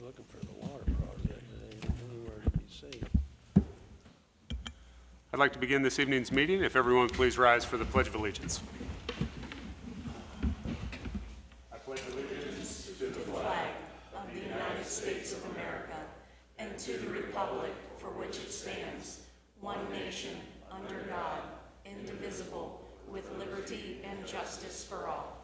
looking for the water project, it ain't anywhere to be seen. I'd like to begin this evening's meeting. If everyone please rise for the Pledge of Allegiance. I pledge allegiance to the flag of the United States of America and to the republic for which it stands, one nation, under God, indivisible, with liberty and justice for all.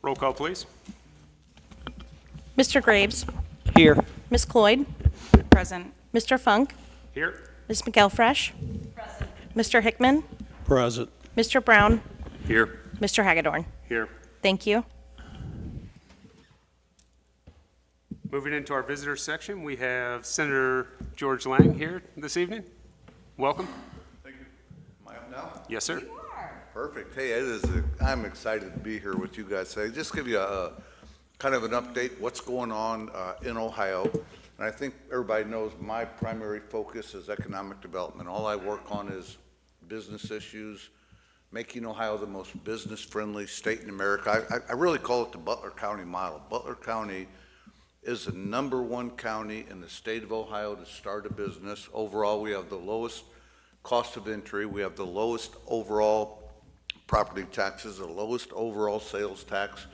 Roll call, please. Mr. Graves, Here. Ms. Cloyd, Present. Mr. Funk, Here. Ms. McElfresh, Present. Mr. Hickman, Present. Mr. Brown, Here. Mr. Hagedorn. Here. Thank you. Moving into our visitor section, we have Senator George Lang here this evening. Welcome. Thank you. Am I up now? Yes, sir. Perfect. Hey, I'm excited to be here with you guys today. Just give you a kind of an update, what's going on in Ohio. And I think everybody knows my primary focus is economic development. All I work on is business issues, making Ohio the most business-friendly state in America. I really call it the Butler County model. Butler County is the #1 county in the state of Ohio to start a business. Overall, we have the lowest cost of entry. We have the lowest overall property taxes, the lowest overall sales tax,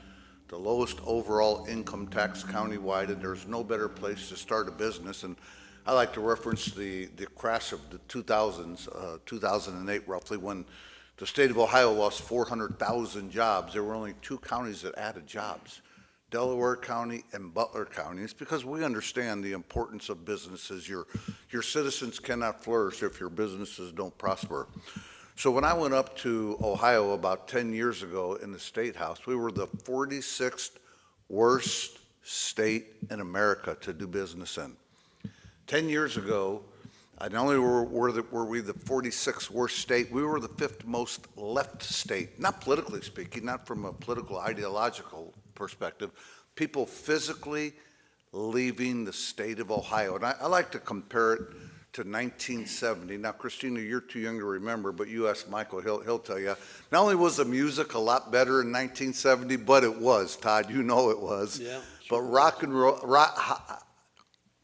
the lowest overall income tax countywide, and there's no better place to start a business. And I like to reference the crash of the 2000s, 2008 roughly, when the state of Ohio lost 400,000 jobs. There were only two counties that added jobs, Delaware County and Butler County. It's because we understand the importance of businesses. Your citizens cannot flourish if your businesses don't prosper. So when I went up to Ohio about 10 years ago in the State House, we were the 46th worst state in America to do business in. 10 years ago, not only were we the 46th worst state, we were the 5th most left state, not politically speaking, not from a political ideological perspective, people physically leaving the state of Ohio. And I like to compare it to 1970. Now, Christina, you're too young to remember, but you ask Michael, he'll tell you. Not only was the music a lot better in 1970, but it was, Todd, you know it was. Yeah. But rock and roll,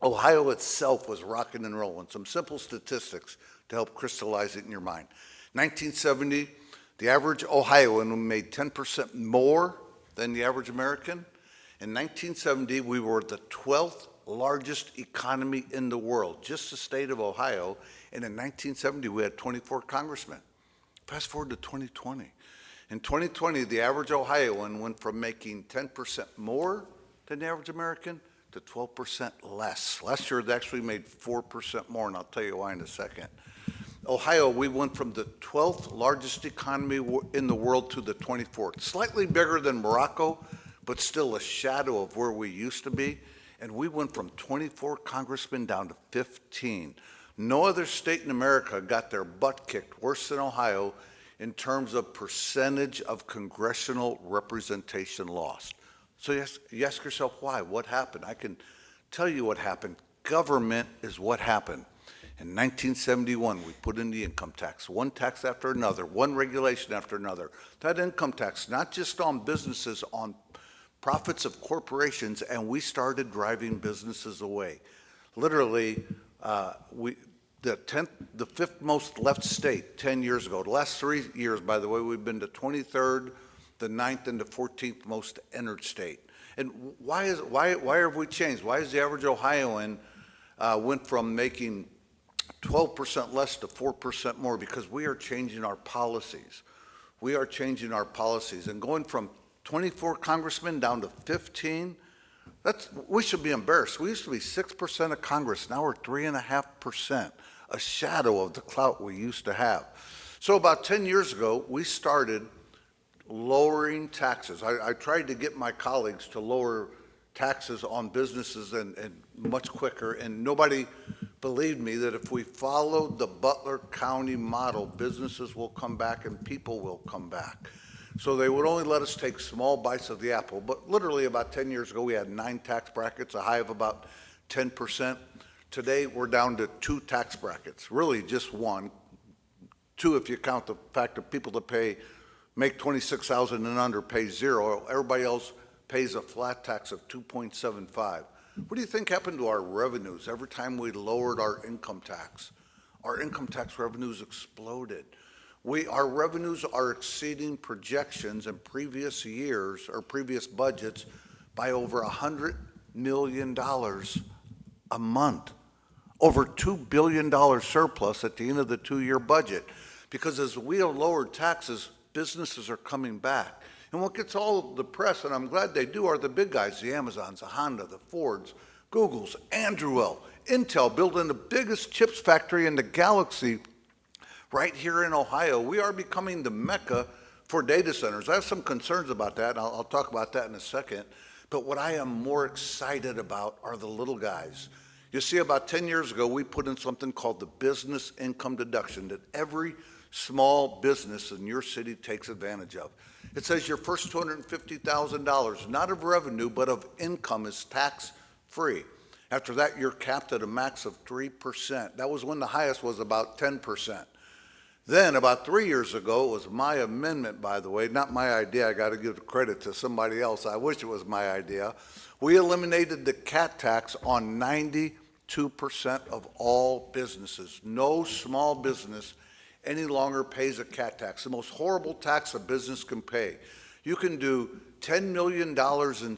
Ohio itself was rocking and rolling. Some simple statistics to help crystallize it in your mind. 1970, the average Ohioan made 10% more than the average American. In 1970, we were the 12th largest economy in the world, just the state of Ohio. And in 1970, we had 24 congressmen. Fast forward to 2020. In 2020, the average Ohioan went from making 10% more than the average American to 12% less. Last year, they actually made 4% more, and I'll tell you why in a second. Ohio, we went from the 12th largest economy in the world to the 24th. Slightly bigger than Morocco, but still a shadow of where we used to be. And we went from 24 congressmen down to 15. No other state in America got their butt kicked worse than Ohio in terms of percentage of congressional representation lost. So you ask yourself, why? What happened? I can tell you what happened. Government is what happened. In 1971, we put in the income tax, one tax after another, one regulation after another. That income tax, not just on businesses, on profits of corporations, and we started driving businesses away. Literally, the 5th most left state 10 years ago. The last 3 years, by the way, we've been the 23rd, the 9th, and the 14th most entered state. And why have we changed? Why is the average Ohioan went from making 12% less to 4% more? Because we are changing our policies. We are changing our policies and going from 24 congressmen down to 15, we should be embarrassed. We used to be 6% of Congress. Now we're 3.5%, a shadow of the clout we used to have. So about 10 years ago, we started lowering taxes. I tried to get my colleagues to lower taxes on businesses and much quicker, and nobody believed me that if we followed the Butler County model, businesses will come back and people will come back. So they would only let us take small bites of the apple. But literally about 10 years ago, we had 9 tax brackets, a high of about 10%. Today, we're down to 2 tax brackets, really just 1. 2 if you count the fact that people that make 26,000 and under pay 0. Everybody else pays a flat tax of 2.75. What do you think happened to our revenues every time we lowered our income tax? Our income tax revenues exploded. Our revenues are exceeding projections in previous years or previous budgets by over $100 million a month. Over $2 billion surplus at the end of the 2-year budget. Because as we have lowered taxes, businesses are coming back. And what gets all the press, and I'm glad they do, are the big guys, the Amazons, the Honda, the Fords, Googles, Anduril, Intel, building the biggest chips factory in the galaxy right here in Ohio. We are becoming the mecca for data centers. I have some concerns about that, and I'll talk about that in a second. But what I am more excited about are the little guys. You see, about 10 years ago, we put in something called the business income deduction that every small business in your city takes advantage of. It says your first $250,000, not of revenue, but of income, is tax-free. After that, you're capped at a max of 3%. That was when the highest was about 10%. Then, about 3 years ago, it was my amendment, by the way, not my idea. I got to give the credit to somebody else. I wish it was my idea. We eliminated the cat tax on 92% of all businesses. No small business any longer pays a cat tax, the most horrible tax a business can pay. You can do $10 million in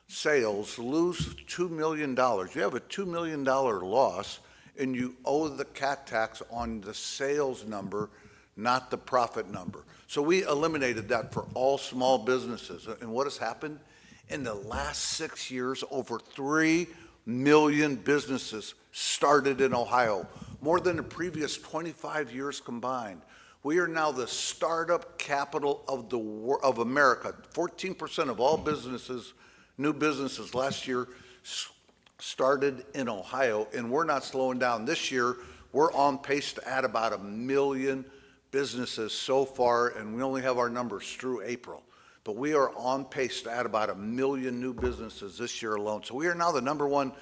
sales, lose $2 million. You have a $2 million loss, and you owe the cat tax on the sales number, not the profit number. So we eliminated that for all small businesses. And what has happened? In the last 6 years, over 3 million businesses started in Ohio, more than the previous 25 years combined. We are now the startup capital of America. 14% of all businesses, new businesses last year, started in Ohio, and we're not slowing down. This year, we're on pace to add about 1 million businesses so far, and we only have our numbers through April. But we are on pace to add about 1 million new businesses this year alone. So we are now the #1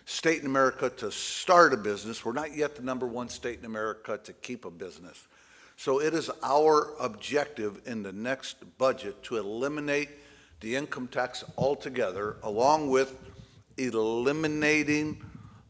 state in America to start a business. We're not yet the #1 state in America to keep a business. So it is our objective in the next budget to eliminate the income tax altogether, along with eliminating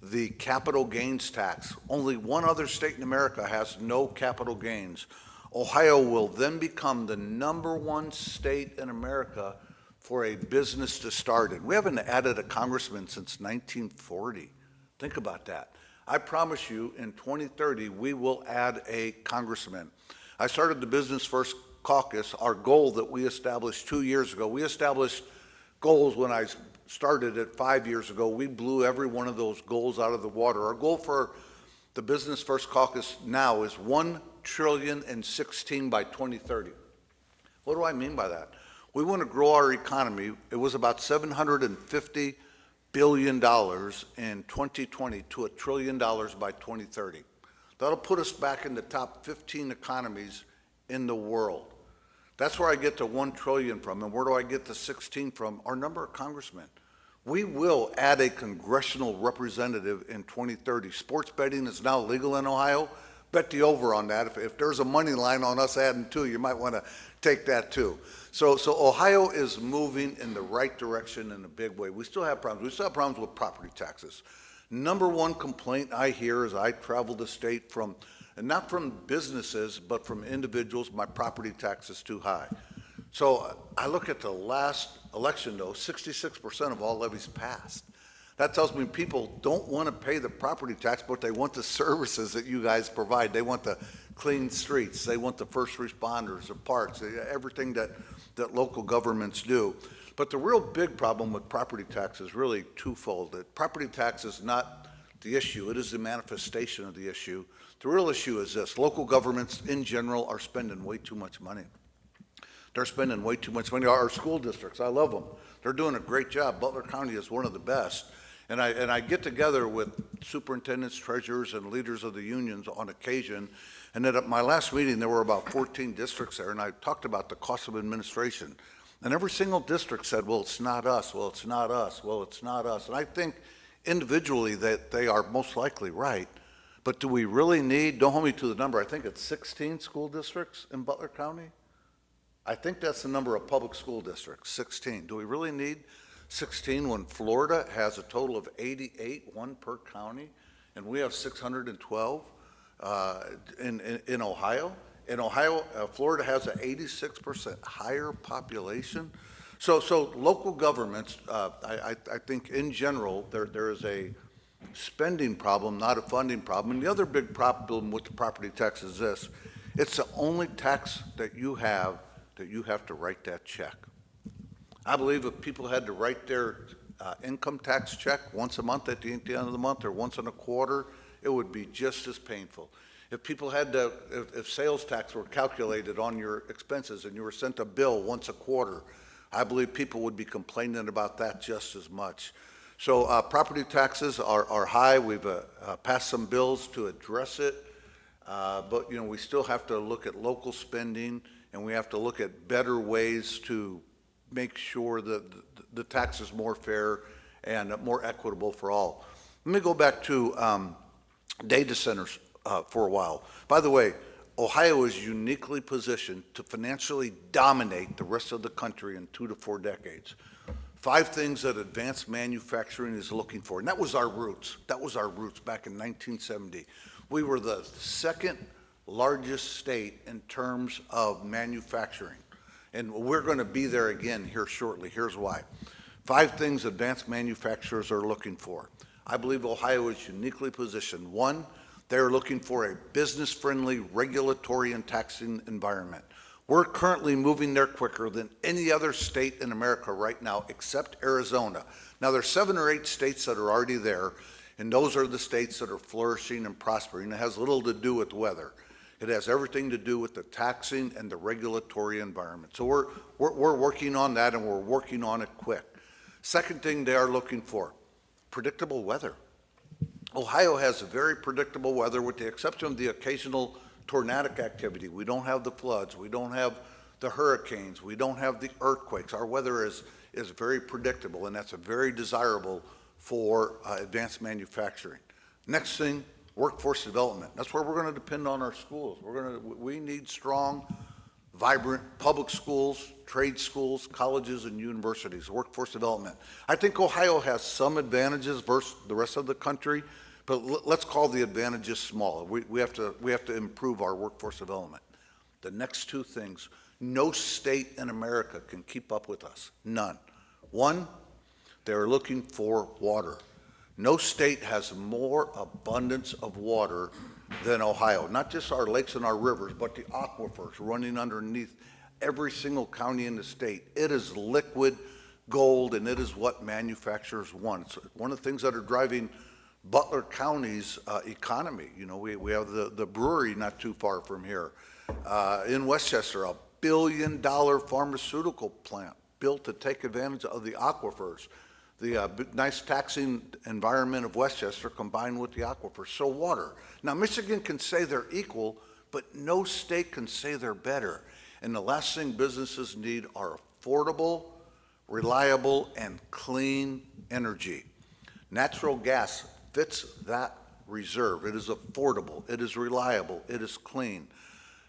the capital gains tax. Only one other state in America has no capital gains. Ohio will then become the #1 state in America for a business to start in. We haven't added a congressman since 1940. Think about that. I promise you, in 2030, we will add a congressman. I started the Business First Caucus, our goal that we established 2 years ago. We established goals when I started it 5 years ago. We blew every one of those goals out of the water. Our goal for the Business First Caucus now is $1.16 trillion by 2030. What do I mean by that? We want to grow our economy. It was about $750 billion in 2020 to $1 trillion by 2030. That'll put us back in the top 15 economies in the world. That's where I get the 1 trillion from. And where do I get the 16 from? Our number of congressmen. We will add a congressional representative in 2030. Sports betting is now legal in Ohio. Bet the over on that. If there's a money line on us adding 2, you might want to take that too. So Ohio is moving in the right direction in a big way. We still have problems. We still have problems with property taxes. #1 complaint I hear as I travel the state from, and not from businesses, but from individuals, my property tax is too high. So I look at the last election though, 66% of all levies passed. That tells me people don't want to pay the property tax, but they want the services that you guys provide. They want the clean streets. They want the first responders, the parks, everything that local governments do. But the real big problem with property tax is really twofold. That property tax is not the issue. It is the manifestation of the issue. The real issue is this. Local governments in general are spending way too much money. They're spending way too much money. Our school districts, I love them. They're doing a great job. Butler County is one of the best. And I get together with superintendents, treasurers, and leaders of the unions on occasion. And at my last meeting, there were about 14 districts there, and I talked about the cost of administration. And every single district said, well, it's not us, well, it's not us, well, it's not us. And I think individually that they are most likely right, but do we really need, don't hold me to the number, I think it's 16 school districts in Butler County? I think that's the number of public school districts, 16. Do we really need 16 when Florida has a total of 88, one per county, and we have 612 in Ohio? In Ohio, Florida has an 86% higher population. So local governments, I think in general, there is a spending problem, not a funding problem. And the other big problem with the property tax is this: it's the only tax that you have to write that check. I believe if people had to write their income tax check once a month at the end of the month or once in a quarter, it would be just as painful. If people had to, if sales tax were calculated on your expenses and you were sent a bill once a quarter, I believe people would be complaining about that just as much. So property taxes are high. We've passed some bills to address it, but we still have to look at local spending, and we have to look at better ways to make sure that the tax is more fair and more equitable for all. Let me go back to data centers for a while. By the way, Ohio is uniquely positioned to financially dominate the rest of the country in 2 to 4 decades. 5 things that advanced manufacturing is looking for, and that was our roots. That was our roots back in 1970. We were the second largest state in terms of manufacturing, and we're going to be there again here shortly. Here's why. 5 things advanced manufacturers are looking for. I believe Ohio is uniquely positioned. 1, they're looking for a business-friendly regulatory and taxing environment. We're currently moving there quicker than any other state in America right now, except Arizona. Now, there's 7 or 8 states that are already there, and those are the states that are flourishing and prospering. It has little to do with weather. It has everything to do with the taxing and the regulatory environment. So we're working on that, and we're working on it quick. Second thing they are looking for, predictable weather. Ohio has very predictable weather with the exception of the occasional tornadic activity. We don't have the floods. We don't have the hurricanes. We don't have the earthquakes. Our weather is very predictable, and that's a very desirable for advanced manufacturing. Next thing, workforce development. That's where we're going to depend on our schools. We need strong, vibrant public schools, trade schools, colleges, and universities, workforce development. I think Ohio has some advantages versus the rest of the country, but let's call the advantages small. We have to improve our workforce development. The next 2 things, no state in America can keep up with us, none. 1, they're looking for water. No state has more abundance of water than Ohio, not just our lakes and our rivers, but the aquifers running underneath every single county in the state. It is liquid gold, and it is what manufacturers want. It's one of the things that are driving Butler County's economy. We have the brewery not too far from here. In Westchester, $1 billion pharmaceutical plant built to take advantage of the aquifers. The nice taxing environment of Westchester combined with the aquifers. So water. Now, Michigan can say they're equal, but no state can say they're better. And the last thing businesses need are affordable, reliable, and clean energy. Natural gas fits that reserve. It is affordable, it is reliable, it is clean.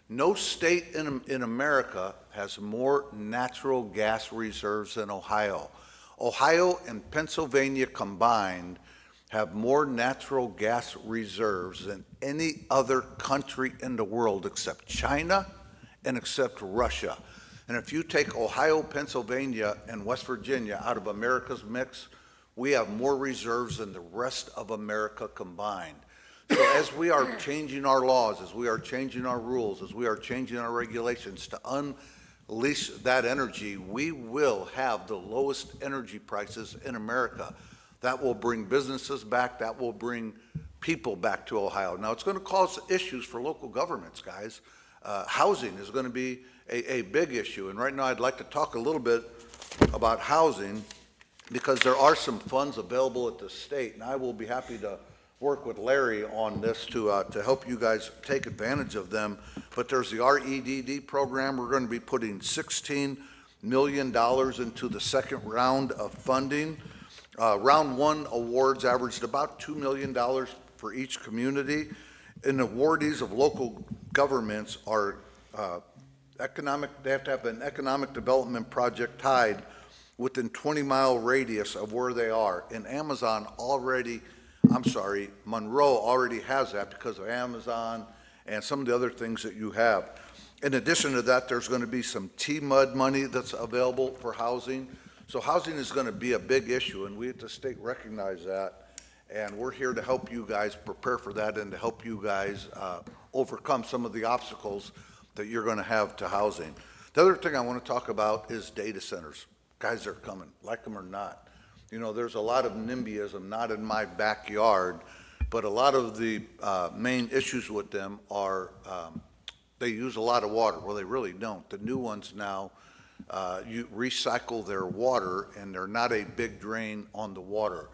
No state in America has more natural gas reserves than Ohio. Ohio and Pennsylvania combined have more natural gas reserves than any other country in the world except China and except Russia. And if you take Ohio, Pennsylvania, and West Virginia out of America's mix, we have more reserves than the rest of America combined. So as we are changing our laws, as we are changing our rules, as we are changing our regulations to unleash that energy, we will have the lowest energy prices in America. That will bring businesses back. That will bring people back to Ohio. Now, it's going to cause issues for local governments, guys. Housing is going to be a big issue. And right now, I'd like to talk a little bit about housing because there are some funds available at the state, and I will be happy to work with Larry on this to help you guys take advantage of them. But there's the REDD program. We're going to be putting $16 million into the second round of funding. Round one awards averaged about $2 million for each community, and awardees of local governments are they have to have an economic development project tied within 20-mile radius of where they are. And Monroe already has that because of Amazon and some of the other things that you have. In addition to that, there's going to be some T-MUD money that's available for housing. So housing is going to be a big issue, and we at the state recognize that. And we're here to help you guys prepare for that and to help you guys overcome some of the obstacles that you're going to have to housing. The other thing I want to talk about is data centers. Guys are coming, like them or not. You know, there's a lot of NIMBYism, not in my backyard, but a lot of the main issues with them are they use a lot of water. Well, they really don't. The new ones now, you recycle their water, and they're not a big drain on the water.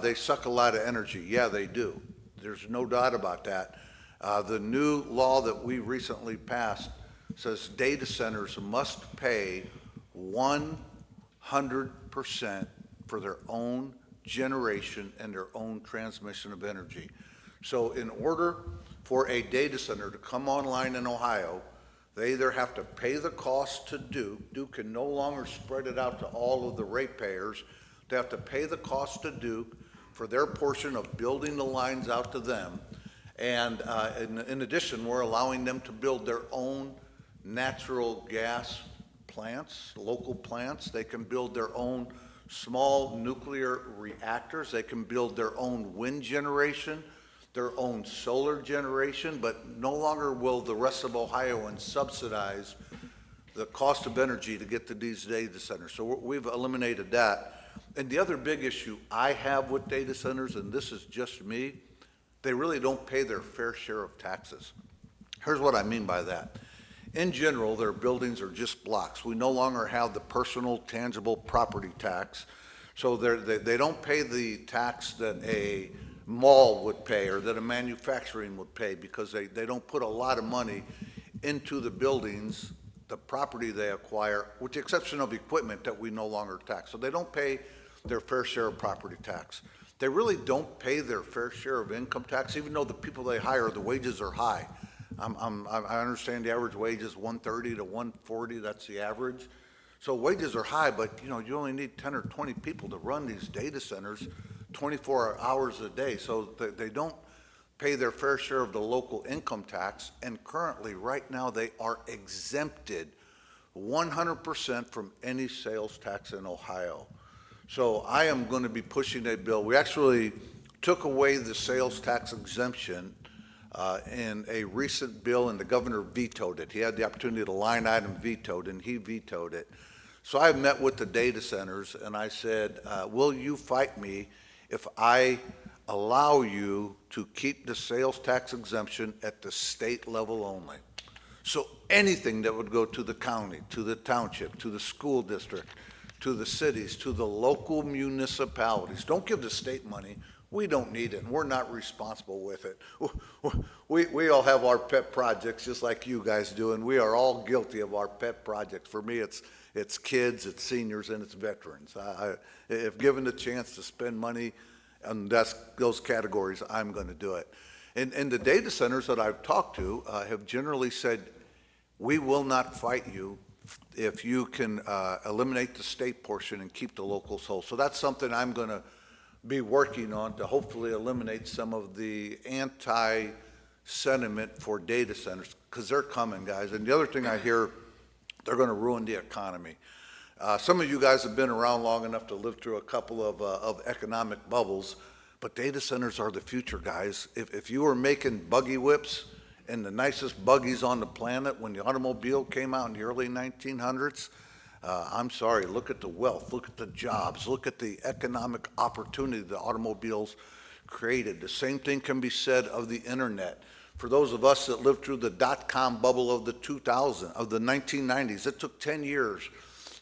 They suck a lot of energy. Yeah, they do. There's no doubt about that. The new law that we recently passed says data centers must pay 100% for their own generation and their own transmission of energy. So in order for a data center to come online in Ohio, they either have to pay the cost to Duke. Duke can no longer spread it out to all of the ratepayers. They have to pay the cost to Duke for their portion of building the lines out to them. And in addition, we're allowing them to build their own natural gas plants, local plants. They can build their own small nuclear reactors. They can build their own wind generation, their own solar generation, but no longer will the rest of Ohioans subsidize the cost of energy to get to these data centers. So we've eliminated that. And the other big issue I have with data centers, and this is just me, they really don't pay their fair share of taxes. Here's what I mean by that. In general, their buildings are just blocks. We no longer have the personal tangible property tax. So they don't pay the tax that a mall would pay or that a manufacturing would pay because they don't put a lot of money into the buildings, the property they acquire, with the exception of equipment that we no longer tax. So they don't pay their fair share of property tax. They really don't pay their fair share of income tax, even though the people they hire, the wages are high. I understand the average wage is $130 to $140, that's the average. So wages are high, but you only need 10 or 20 people to run these data centers 24 hours a day. So they don't pay their fair share of the local income tax, and currently, right now, they are exempted 100% from any sales tax in Ohio. So I am going to be pushing a bill. We actually took away the sales tax exemption in a recent bill, and the governor vetoed it. He had the opportunity to line item veto it, and he vetoed it. So I met with the data centers, and I said, will you fight me if I allow you to keep the sales tax exemption at the state level only? So anything that would go to the county, to the township, to the school district, to the cities, to the local municipalities. Don't give the state money. We don't need it, and we're not responsible with it. We all have our pet projects just like you guys do, and we are all guilty of our pet projects. For me, it's kids, it's seniors, and it's veterans. If given the chance to spend money on those categories, I'm going to do it. And the data centers that I've talked to have generally said, we will not fight you if you can eliminate the state portion and keep the locals whole. So that's something I'm going to be working on to hopefully eliminate some of the anti-sentiment for data centers, because they're coming, guys. And the other thing I hear, they're going to ruin the economy. Some of you guys have been around long enough to live through a couple of economic bubbles, but data centers are the future, guys. If you were making buggy whips and the nicest buggies on the planet when the automobile came out in the early 1900s, I'm sorry, look at the wealth, look at the jobs, look at the economic opportunity the automobiles created. The same thing can be said of the internet. For those of us that lived through the dot-com bubble of the 1990s, it took 10 years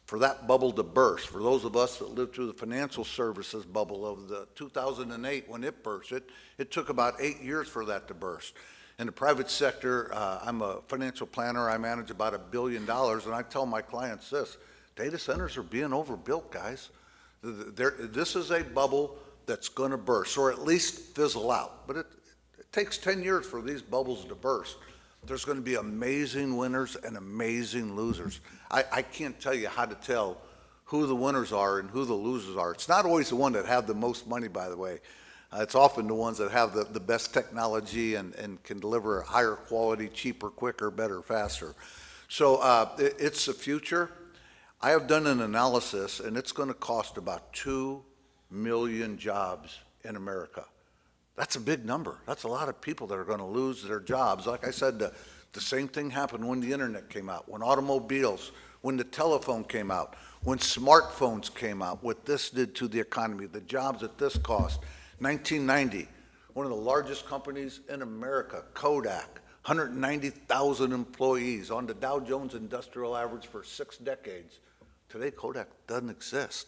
for that bubble to burst. For those of us that lived through the financial services bubble of the 2008 when it burst, it took about 8 years for that to burst. In the private sector, I'm a financial planner. I manage about $1 billion, and I tell my clients this: data centers are being overbuilt, guys. This is a bubble that's going to burst, or at least fizzle out. But it takes 10 years for these bubbles to burst. There's going to be amazing winners and amazing losers. I can't tell you how to tell who the winners are and who the losers are. It's not always the one that have the most money, by the way. It's often the ones that have the best technology and can deliver a higher quality, cheaper, quicker, better, faster. So it's the future. I have done an analysis, and it's going to cost about 2 million jobs in America. That's a big number. That's a lot of people that are going to lose their jobs. Like I said, the same thing happened when the internet came out, when automobiles, when the telephone came out, when smartphones came out, what this did to the economy, the jobs that this cost. 1990, one of the largest companies in America, Kodak, 190,000 employees on the Dow Jones Industrial Average for 6 decades. Today, Kodak doesn't exist.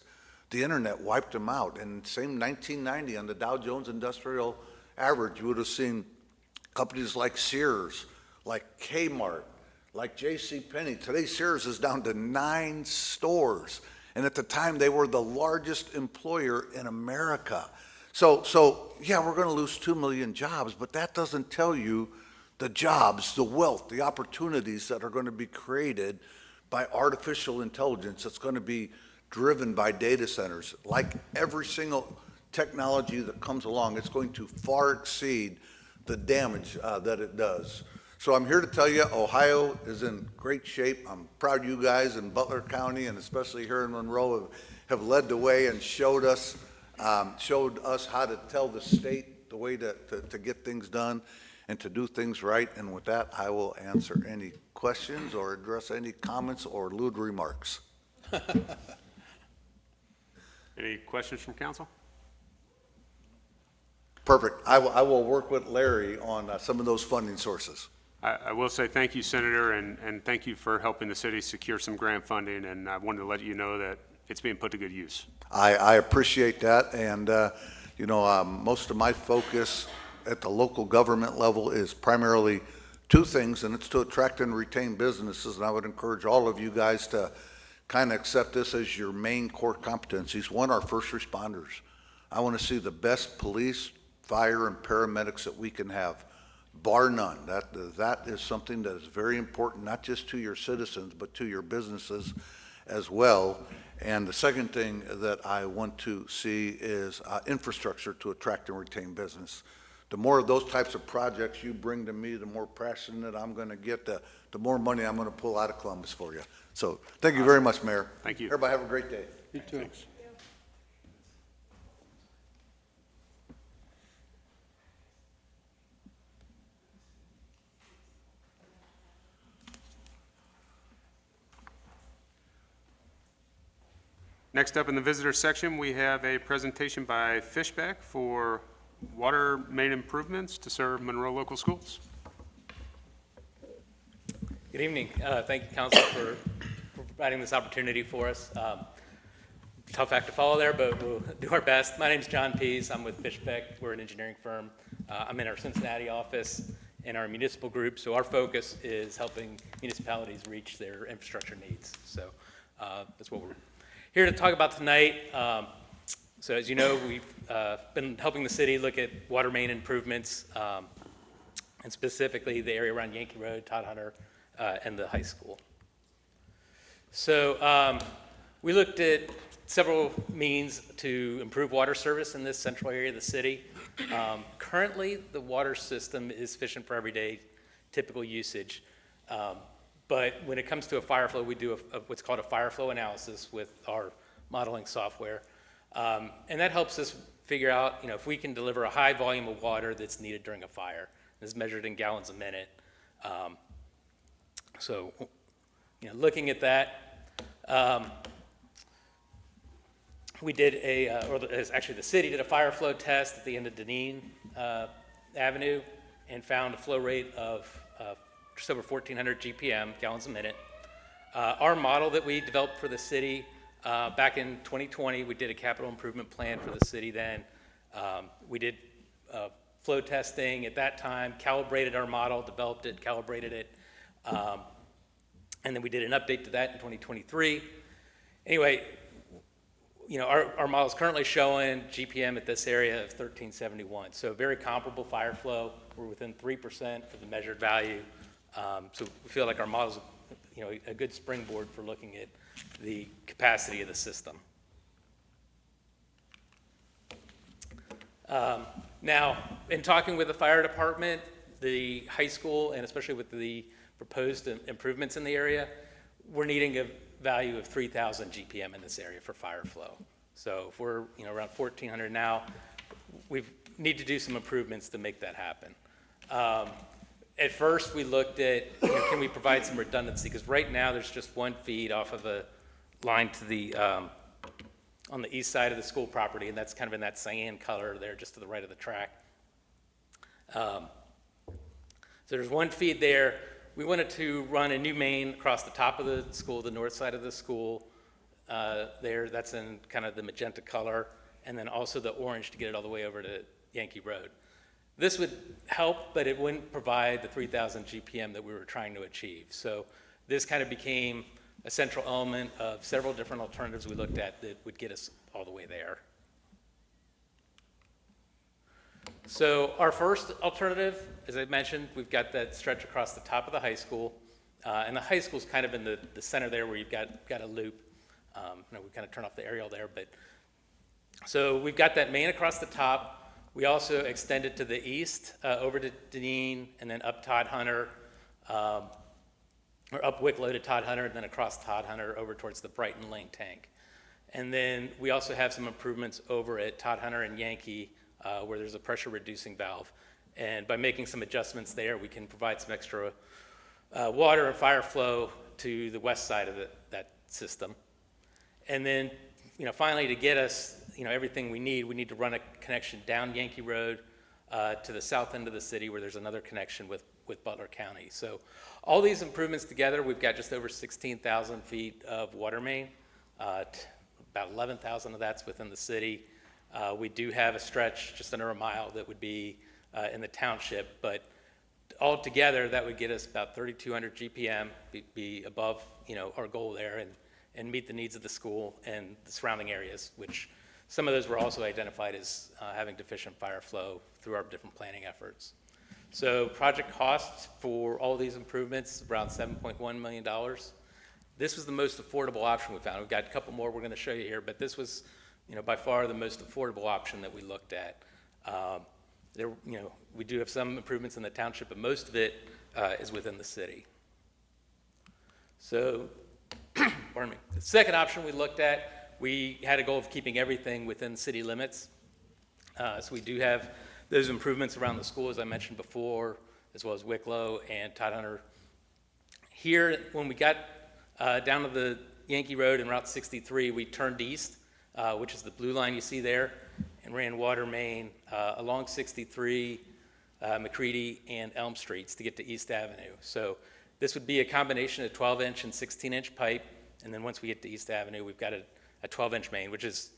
The internet wiped them out. And same 1990 on the Dow Jones Industrial Average, you would have seen companies like Sears, like Kmart, like JCPenney. Today, Sears is down to 9 stores. And at the time, they were the largest employer in America. So yeah, we're going to lose 2 million jobs, but that doesn't tell you the jobs, the wealth, the opportunities that are going to be created by artificial intelligence. That's going to be driven by data centers. Like every single technology that comes along, it's going to far exceed the damage that it does. So I'm here to tell you, Ohio is in great shape. I'm proud you guys in Butler County, and especially here in Monroe, have led the way and showed us how to tell the state the way to get things done and to do things right. And with that, I will answer any questions or address any comments or lewd remarks. Any questions from council? Perfect. I will work with Larry on some of those funding sources. I will say thank you, Senator, and thank you for helping the city secure some grant funding, and I wanted to let you know that it's being put to good use. I appreciate that, and most of my focus at the local government level is primarily 2 things, and it's to attract and retain businesses, and I would encourage all of you guys to kind of accept this as your main core competencies. One, our first responders. I want to see the best police, fire, and paramedics that we can have, bar none. That is something that is very important, not just to your citizens, but to your businesses as well. And the second thing that I want to see is infrastructure to attract and retain business. The more of those types of projects you bring to me, the more passionate I'm going to get, the more money I'm going to pull out of Columbus for you. So thank you very much, Mayor. Thank you. Everybody have a great day. You too. Next up in the visitor section, we have a presentation by Fishbeck for water main improvements to serve Monroe local schools. Good evening. Thank you, Council, for providing this opportunity for us. Tough act to follow there, but we'll do our best. My name's John Pease. I'm with Fishbeck. We're an engineering firm. I'm in our Cincinnati office in our municipal group, so our focus is helping municipalities reach their infrastructure needs. So that's what we're here to talk about tonight. So as you know, we've been helping the city look at water main improvements, and specifically the area around Yankee Road, Todd Hunter, and the high school. So we looked at several means to improve water service in this central area of the city. Currently, the water system is sufficient for everyday typical usage. But when it comes to a fire flow, we do what's called a fire flow analysis with our modeling software. And that helps us figure out, if we can deliver a high volume of water that's needed during a fire. This is measured in gallons a minute. So, looking at that, we did actually the city did a fire flow test at the end of Deneen Avenue and found a flow rate of just over 1,400 GPM, gallons a minute. Our model that we developed for the city back in 2020, we did a capital improvement plan for the city then. We did flow testing at that time, calibrated our model, developed it, calibrated it, and then we did an update to that in 2023. Anyway, our model is currently showing GPM at this area of 1371. So very comparable fire flow. We're within 3% of the measured value. So we feel like our model's, a good springboard for looking at the capacity of the system. Now, in talking with the fire department, the high school, and especially with the proposed improvements in the area, we're needing a value of 3,000 GPM in this area for fire flow. So if we're around 1,400 now, we need to do some improvements to make that happen. At first, we looked at can we provide some redundancy, because right now there's just one feed off of a line to the on the east side of the school property, and that's kind of in that cyan color there, just to the right of the track. So there's one feed there. We wanted to run a new main across the top of the school, the north side of the school there. That's in kind of the magenta color, and then also the orange to get it all the way over to Yankee Road. This would help, but it wouldn't provide the 3,000 GPM that we were trying to achieve. So this kind of became a central element of several different alternatives we looked at that would get us all the way there. So our first alternative, as I mentioned, we've got that stretch across the top of the high school. And the high school's kind of in the center there where you've got a loop. We kind of turn off the aerial there. So we've got that main across the top. We also extend it to the east, over to Deneen, and then up Todd Hunter, or up Wicklow to Todd Hunter, and then across Todd Hunter over towards the Brighton Lane tank. And then we also have some improvements over at Todd Hunter and Yankee, where there's a pressure reducing valve. And by making some adjustments there, we can provide some extra water and fire flow to the west side of that system. And then, finally, to get us, everything we need to run a connection down Yankee Road to the south end of the city, where there's another connection with Butler County. So all these improvements together, we've got just over 16,000 feet of water main. About 11,000 of that's within the city. We do have a stretch just under a mile that would be in the township, but altogether that would get us about 3,200 GPM, be above our goal there, and meet the needs of the school and the surrounding areas, which some of those were also identified as having deficient fire flow through our different planning efforts. So project costs for all these improvements, around $7.1 million. This was the most affordable option we found. We've got a couple more we're going to show you here, but this was, by far the most affordable option that we looked at. We do have some improvements in the township, but most of it is within the city. So, pardon me. The second option we looked at, we had a goal of keeping everything within city limits. So we do have those improvements around the school, as I mentioned before, as well as Wicklow and Todd Hunter. Here, when we got down to the Yankee Road and Route 63, we turned east, which is the blue line you see there, and ran water main along 63, McCready, and Elm Streets to get to East Avenue. So this would be a combination of 12-inch and 16-inch pipe, and then once we get to East Avenue, we've got a 12-inch main, which is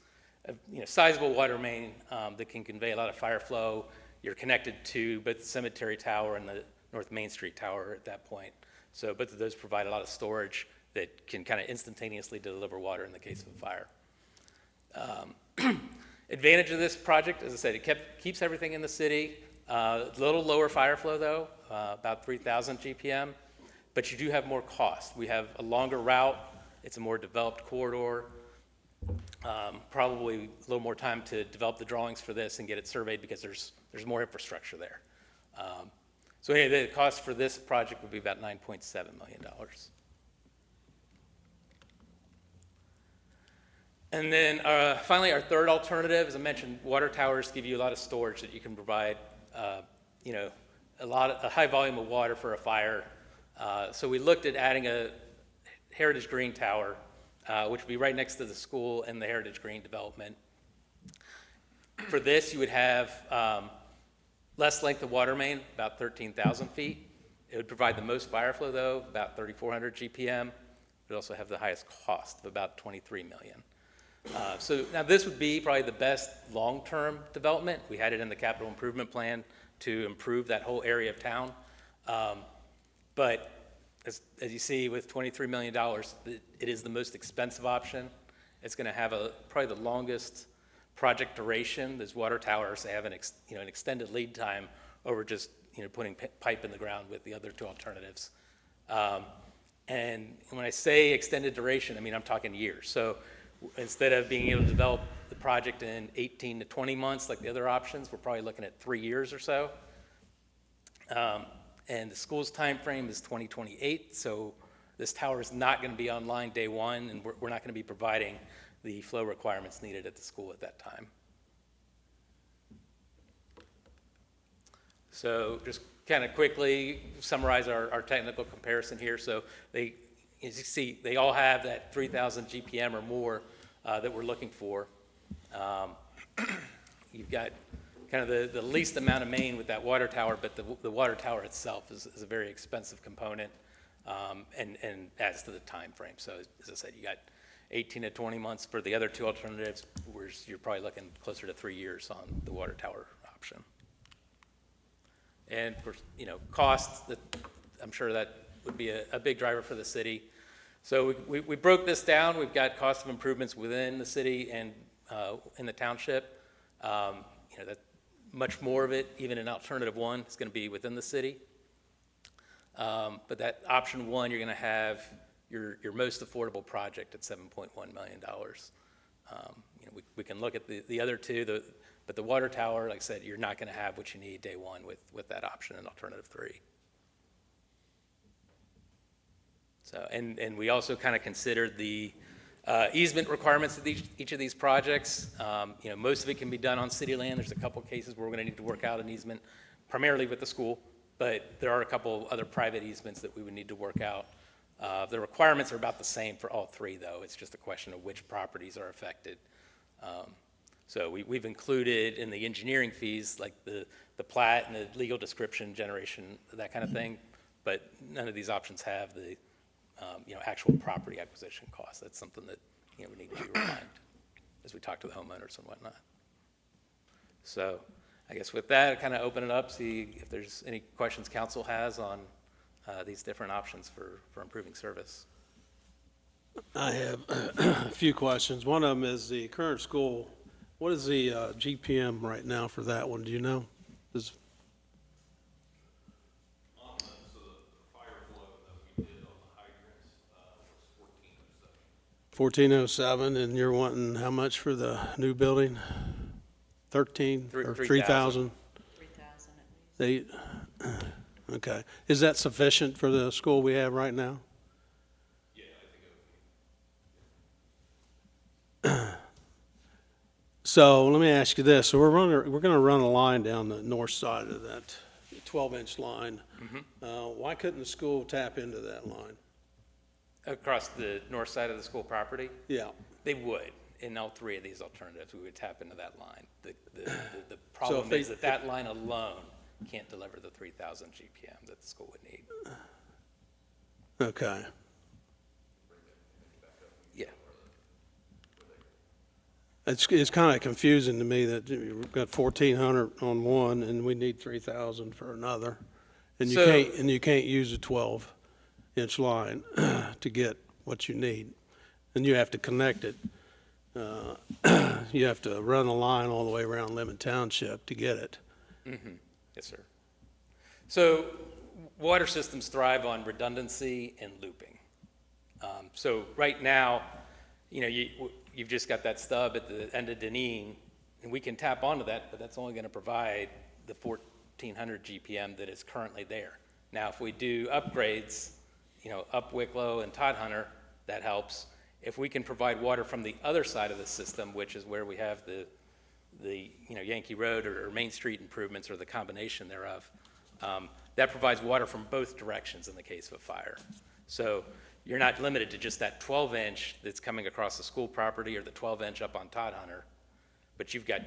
a sizable water main that can convey a lot of fire flow. You're connected to both the Cemetery Tower and the North Main Street Tower at that point. So both of those provide a lot of storage that can kind of instantaneously deliver water in the case of a fire. Advantage of this project, as I said, it keeps everything in the city. A little lower fire flow, though, about 3,000 GPM, but you do have more cost. We have a longer route. It's a more developed corridor. Probably a little more time to develop the drawings for this and get it surveyed because there's more infrastructure there. So anyway, the cost for this project would be about $9.7 million. And then finally, our third alternative, as I mentioned, water towers give you a lot of storage that you can provide, a high volume of water for a fire. So we looked at adding a Heritage Green Tower, which would be right next to the school and the Heritage Green development. For this, you would have less length of water main, about 13,000 feet. It would provide the most fire flow, though, about 3,400 GPM. It would also have the highest cost of about $23 million. So now this would be probably the best long-term development. We had it in the capital improvement plan to improve that whole area of town. But as you see, with $23 million, it is the most expensive option, It's going to have probably the longest project duration. Those water towers, they have an extended lead time over just putting pipe in the ground with the other two alternatives. And when I say extended duration, I mean I'm talking years. So instead of being able to develop the project in 18 to 20 months like the other options, we're probably looking at 3 years or so. And the school's time frame is 2028, so this tower is not going to be online day one, and we're not going to be providing the flow requirements needed at the school at that time. So just kind of quickly summarize our technical comparison here. So as you see, they all have that 3,000 GPM or more that we're looking for. You've got kind of the least amount of main with that water tower, but the water tower itself is a very expensive component and adds to the time frame. So as I said, you got 18 to 20 months for the other two alternatives, whereas you're probably looking closer to 3 years on the water tower option. And of course, cost, I'm sure that would be a big driver for the city. So we broke this down. We've got cost of improvements within the city and in the township. That much more of it, even in alternative one, is going to be within the city. But that option one, you're going to have your most affordable project at $7.1 million. We can look at the other two, but the water tower, like I said, you're not going to have what you need day one with that option in alternative three. So, and we also kind of considered the easement requirements of each of these projects. Most of it can be done on city land. There's a couple cases where we're going to need to work out an easement, primarily with the school, but there are a couple other private easements that we would need to work out. The requirements are about the same for all three, though. It's just a question of which properties are affected. So we've included in the engineering fees, like the plat and the legal description generation, that kind of thing, but none of these options have the actual property acquisition costs. That's something that we need to be reminded as we talk to the homeowners and whatnot. So I guess with that, I kind of open it up, see if there's any questions council has on these different options for improving service. I have a few questions. One of them is the current school. What is the GPM right now for that one? Do you know? Is- So the fire flow that we did on the hydrants was 1407. 1407, and you're wanting how much for the new building? 13 or 3,000. 3,000? 3,000 at least. Okay. Is that sufficient for the school we have right now? Yeah, I think it would be. So let me ask you this. So we're going to run a line down the north side of that 12-inch line. Why couldn't the school tap into that line? Across the north side of the school property? Yeah. They would. In all three of these alternatives, we would tap into that line. The problem they- is that line alone can't deliver the 3,000 GPM that the school would need. Okay. Yeah. It's kind of confusing to me that we've got 1,400 on one and we need 3,000 for another. And So- you can't use a 12-inch line to get what you need. And you have to connect it. You have to run a line all the way around Lemon Township to get it. Yes, sir. So water systems thrive on redundancy and looping. So right now, you've just got that stub at the end of Deneen, and we can tap onto that, but that's only going to provide the 1,400 GPM that is currently there. Now, if we do upgrades, up Wicklow and Todd Hunter, that helps. If we can provide water from the other side of the system, which is where we have the Yankee Road or Main Street improvements or the combination thereof, that provides water from both directions in the case of a fire. So you're not limited to just that 12-inch that's coming across the school property or the 12-inch up on Todd Hunter, but you've got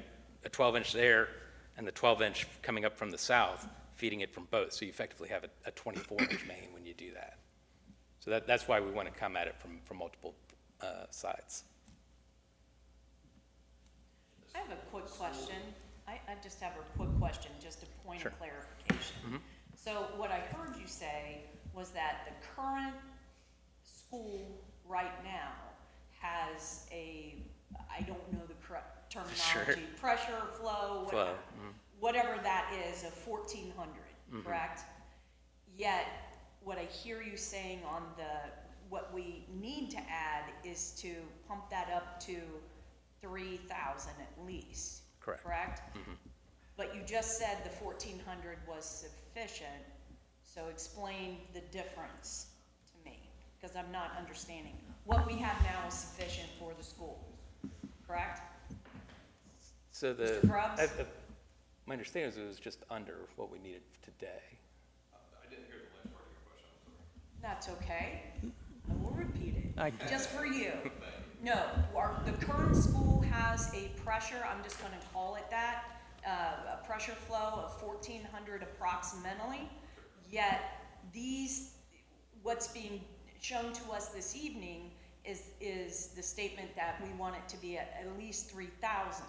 a 12-inch there and the 12-inch coming up from the south, feeding it from both. So you effectively have a 24-inch main when you do that. So that's why we want to come at it from multiple sides. I have a quick question. I just have a quick question, just a point Sure. of clarification. So what I heard you say was that the current school right now has a, I don't know the correct Sure. terminology, pressure, flow, Flow, whatever that is, of 1,400, correct? Yet, what I hear you saying on what we need to add is to pump that up to 3,000 at least. Correct. Correct? But you just said the 1,400 was sufficient, so explain the difference to me, because I'm not understanding. What we have now is sufficient for the school, correct? So the, Mr. Grubbs? my understanding is it was just under what we needed today. I didn't hear the last part of your question, I'm sorry. That's okay. I will repeat it, just for you. No, the current school has a pressure, I'm just gonna call it that, a pressure flow of 1,400 approximately. Yet what's being shown to us this evening is the statement that we want it to be at least 3,000. That's correct.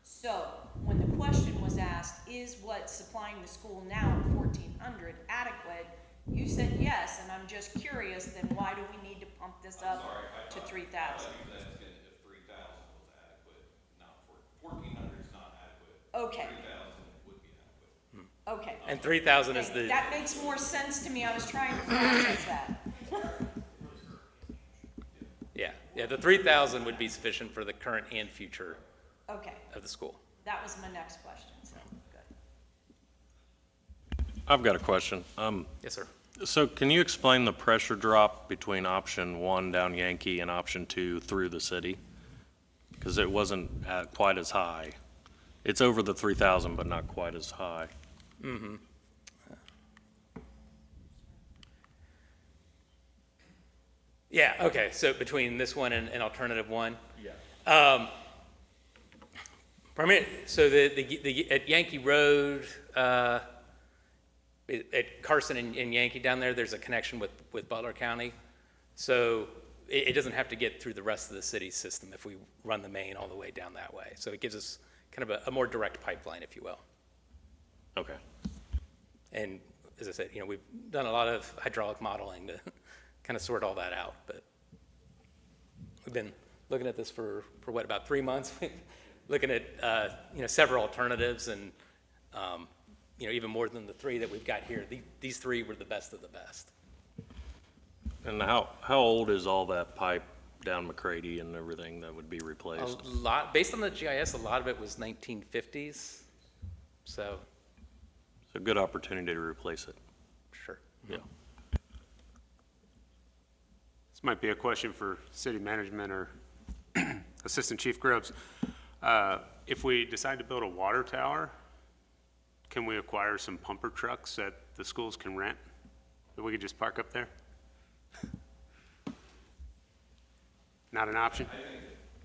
So, when the question was asked, is what's supplying the school now at 1,400 adequate? You said yes, and I'm just curious, then why do we need to pump this up to 3,000? I thought you were asking if 3,000 was adequate, not 1,400 is not adequate. Okay. 3,000 would be adequate. Okay. And 3,000 is the, That makes more sense to me, I was trying to process that. yeah, the 3,000 would be sufficient for the current and future Okay, of the school. that was my next question, so, good. I've got a question. Yes, sir. So can you explain the pressure drop between option 1 down Yankee and option 2 through the city? Because it wasn't quite as high. It's over the 3,000, but not quite as high. Yeah, okay, so between this one and alternative one? Yeah. So at Yankee Road, at Carson and Yankee down there, there's a connection with Butler County. So it doesn't have to get through the rest of the city system if we run the main all the way down that way. So it gives us kind of a more direct pipeline, if you will. Okay. And as I said, we've done a lot of hydraulic modeling to kind of sort all that out, but we've been looking at this for what, about 3 months? Looking at, several alternatives and, even more than the 3 that we've got here. These 3 were the best of the best. And how old is all that pipe down McCready and everything that would be replaced? A lot, based on the GIS, a lot of it was 1950s, so, It's a good opportunity to replace it. sure. Yeah. This might be a question for city management or Assistant Chief Grubbs. If we decide to build a water tower, can we acquire some pumper trucks that the schools can rent, that we could just park up there? Not an option? I think that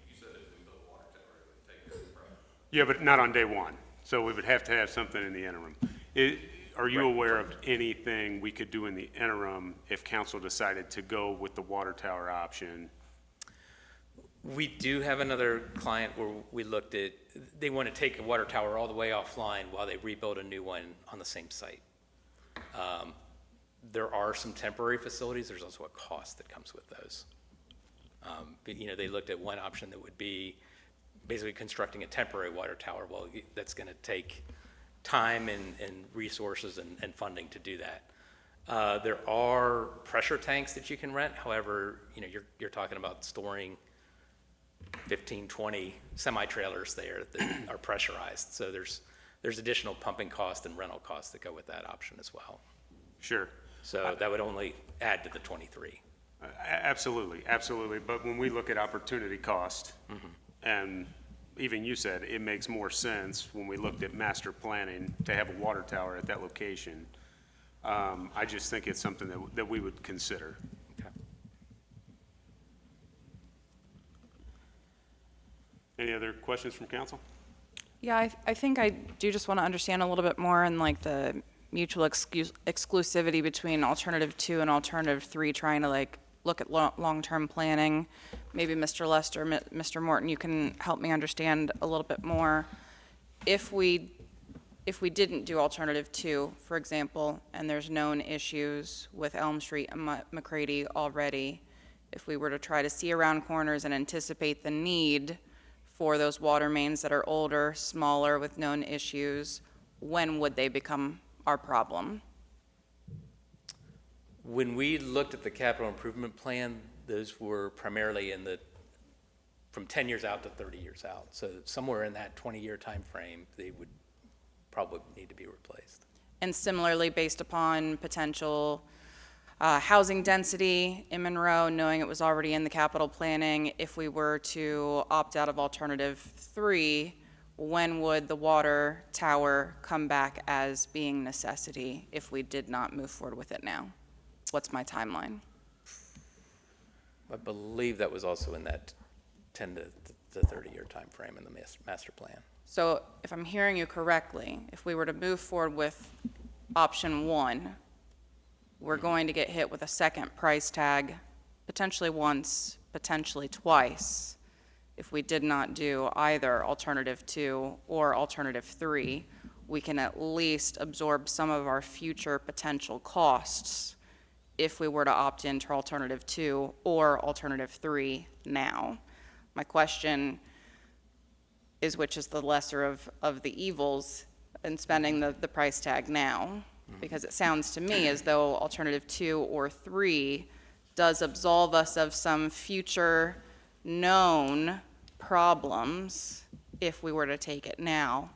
you said if we built a water tower, it would take care of the problem. Yeah, but not on day one, so we would have to have something in the interim. Are you aware of anything we could do in the interim if council decided to go with the water tower option? We do have another client where we looked at, they want to take a water tower all the way offline while they rebuild a new one on the same site. There are some temporary facilities, there's also a cost that comes with those. But, they looked at one option that would be basically constructing a temporary water tower. Well, that's going to take time and resources and funding to do that. There are pressure tanks that you can rent. However, you're talking about storing 15, 20 semi-trailers there that are pressurized. So there's additional pumping cost and rental costs that go with that option as well. Sure. So that would only add to the 23. Absolutely, absolutely. But when we look at opportunity cost, and even you said it makes more sense when we looked at master planning to have a water tower at that location. I just think it's something that we would consider. Okay. Any other questions from council? Yeah, I think I do just want to understand a little bit more in like the mutual exclusivity between alternative 2 and alternative 3, trying to like look at long-term planning. Maybe Mr. Lester, Mr. Morton, you can help me understand a little bit more. If we didn't do alternative 2, for example, and there's known issues with Elm Street and McCready already, if we were to try to see around corners and anticipate the need for those water mains that are older, smaller, with known issues, when would they become our problem? When we looked at the capital improvement plan, those were primarily from 10 years out to 30 years out. So somewhere in that 20-year time frame, they would probably need to be replaced. And similarly, based upon potential housing density in Monroe, knowing it was already in the capital planning, if we were to opt out of alternative 3, when would the water tower come back as being necessity if we did not move forward with it now? What's my timeline? I believe that was also in that 10 to 30-year time frame in the master plan. So if I'm hearing you correctly, if we were to move forward with option 1, we're going to get hit with a second price tag, potentially once, potentially twice, if we did not do either alternative 2 or alternative 3. We can at least absorb some of our future potential costs if we were to opt into alternative 2 or alternative 3 now. My question is, which is the lesser of the evils in spending the price tag now? Because it sounds to me as though alternative 2 or 3 does absolve us of some future known problems if we were to take it now.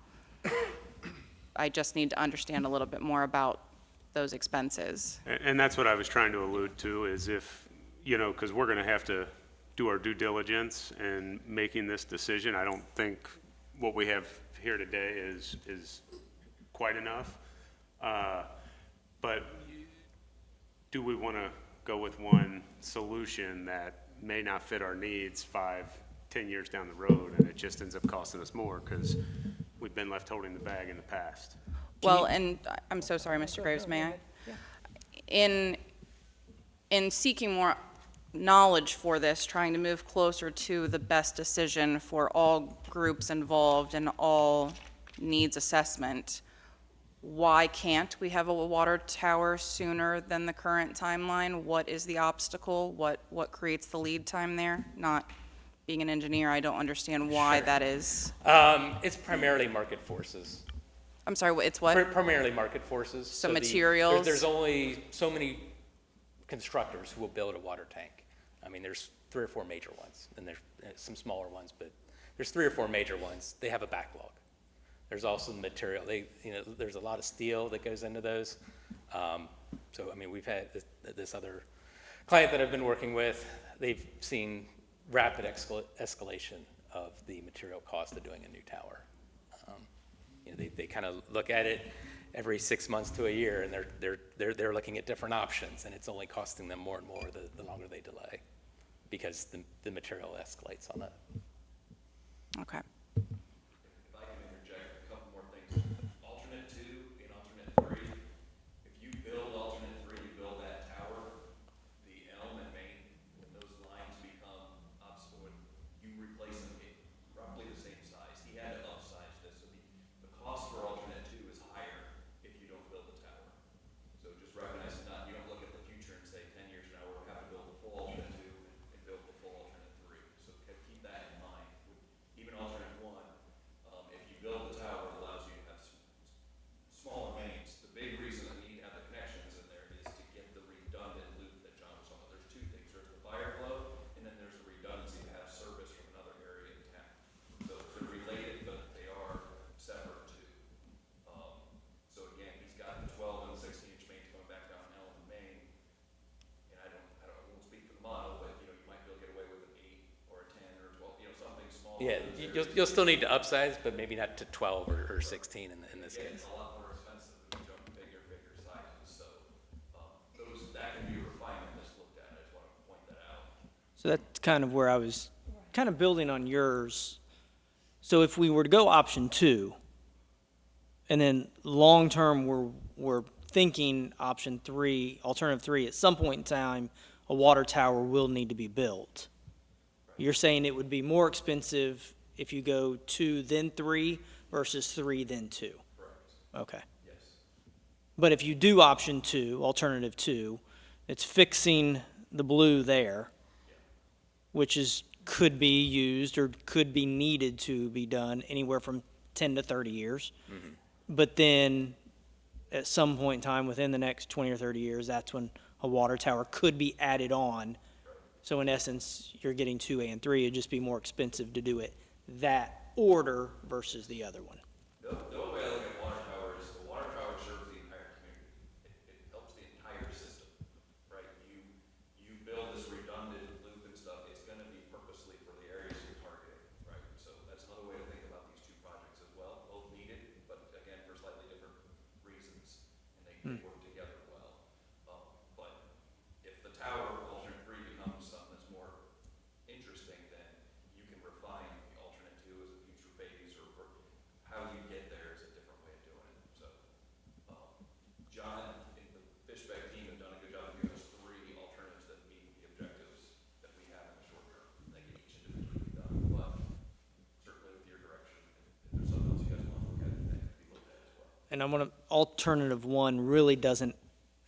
I just need to understand a little bit more about those expenses. And that's what I was trying to allude to, is if, because we're going to have to do our due diligence in making this decision. I don't think what we have here today is quite enough. But do we want to go with one solution that may not fit our needs 5-10 years down the road, and it just ends up costing us more because we've been left holding the bag in the past? Well, and I'm so sorry, Mr. Graves, may I? In seeking more knowledge for this, trying to move closer to the best decision for all groups involved and all needs assessment, why can't we have a water tower sooner than the current timeline? What is the obstacle? What creates the lead time there? Not being an engineer, I don't understand why that is. It's primarily market forces. I'm sorry, it's what? Primarily market forces. So the- materials? There's only so many constructors who will build a water tank. I mean, there's 3 or 4 major ones, and there's some smaller ones, but there's 3 or 4 major ones. They have a backlog. There's also the material. There's a lot of steel that goes into those. So, I mean, we've had this other client that I've been working with. They've seen rapid escalation of the material cost of doing a new tower. They kind of look at it every 6 months to a year, and they're looking at different options, and it's only costing them more and more the longer they delay, because the material escalates on it. Okay. If I can interject a couple more things. Alternate 2 and alternate 3, if you build alternate 3, you build that tower, the element main, when those lines become obsolete, when you replace them at roughly the same size. He had to upsize this, so the cost for alternate 2 is higher if you don't build the tower. So just recognize you don't look at the future and say 10 years from now, we're going to have to build the full alternate 2 and build the full alternate 3. So keep that in mind. Even alternate 1, if you build the tower, it allows you to have smaller mains. The big reason that we need to have the connections in there is to get the redundant loop that John was talking about. There's 2 things. There's the fire flow, and then there's the redundancy to have service from another area in town. So they're related, but they are separate too. So again, he's got the 12 and the 16-inch mains going back down Elm and Main. And I won't speak for the model, but you might be able to get away with an 8 or a 10 or a 12, something small. Yeah, you'll still need to upsize, but maybe not to 12 or 16 in this Again, case. it's a lot more expensive when you jump bigger sizes, so, that can be a refinement that's looked at. I just want to point that out. So that's kind of where I was kind of building on yours. So if we were to go option 2, and then long-term we're thinking option 3, alternative 3, at some point in time, a water tower will need to be built. You're saying it would be more expensive if you go 2 then 3 versus 3 then 2? Correct. Okay. Yes. But if you do option 2, alternative 2, it's fixing the blue there. which could be used or could be needed to be done anywhere from 10 to 30 years. But then at some point in time within the next 20 or 30 years, that's when a water tower could be added on. So in essence, you're getting 2 and 3. It'd just be more expensive to do it that order versus the other one. The only way I look at water tower is the water tower serves the entire community. It helps the entire system, right? You build this redundant loop and stuff, it's gonna be purposely for the areas you're targeting, right? So that's another way to think about these two projects as well, both needed, but again, for slightly different reasons, and they can work together well. But if the tower, alternate 3 becomes something that's more interesting, then you can refine the alternate 2 as a future phase, or how you get there is a different way of doing it. So, John and the Fishback team have done a good job of giving us 3 alternatives that meet the objectives that we have in the short term. They can each individually be done, but certainly with your direction, if there's something else you guys want to look at, that can be looked at as well. And alternative 1 really doesn't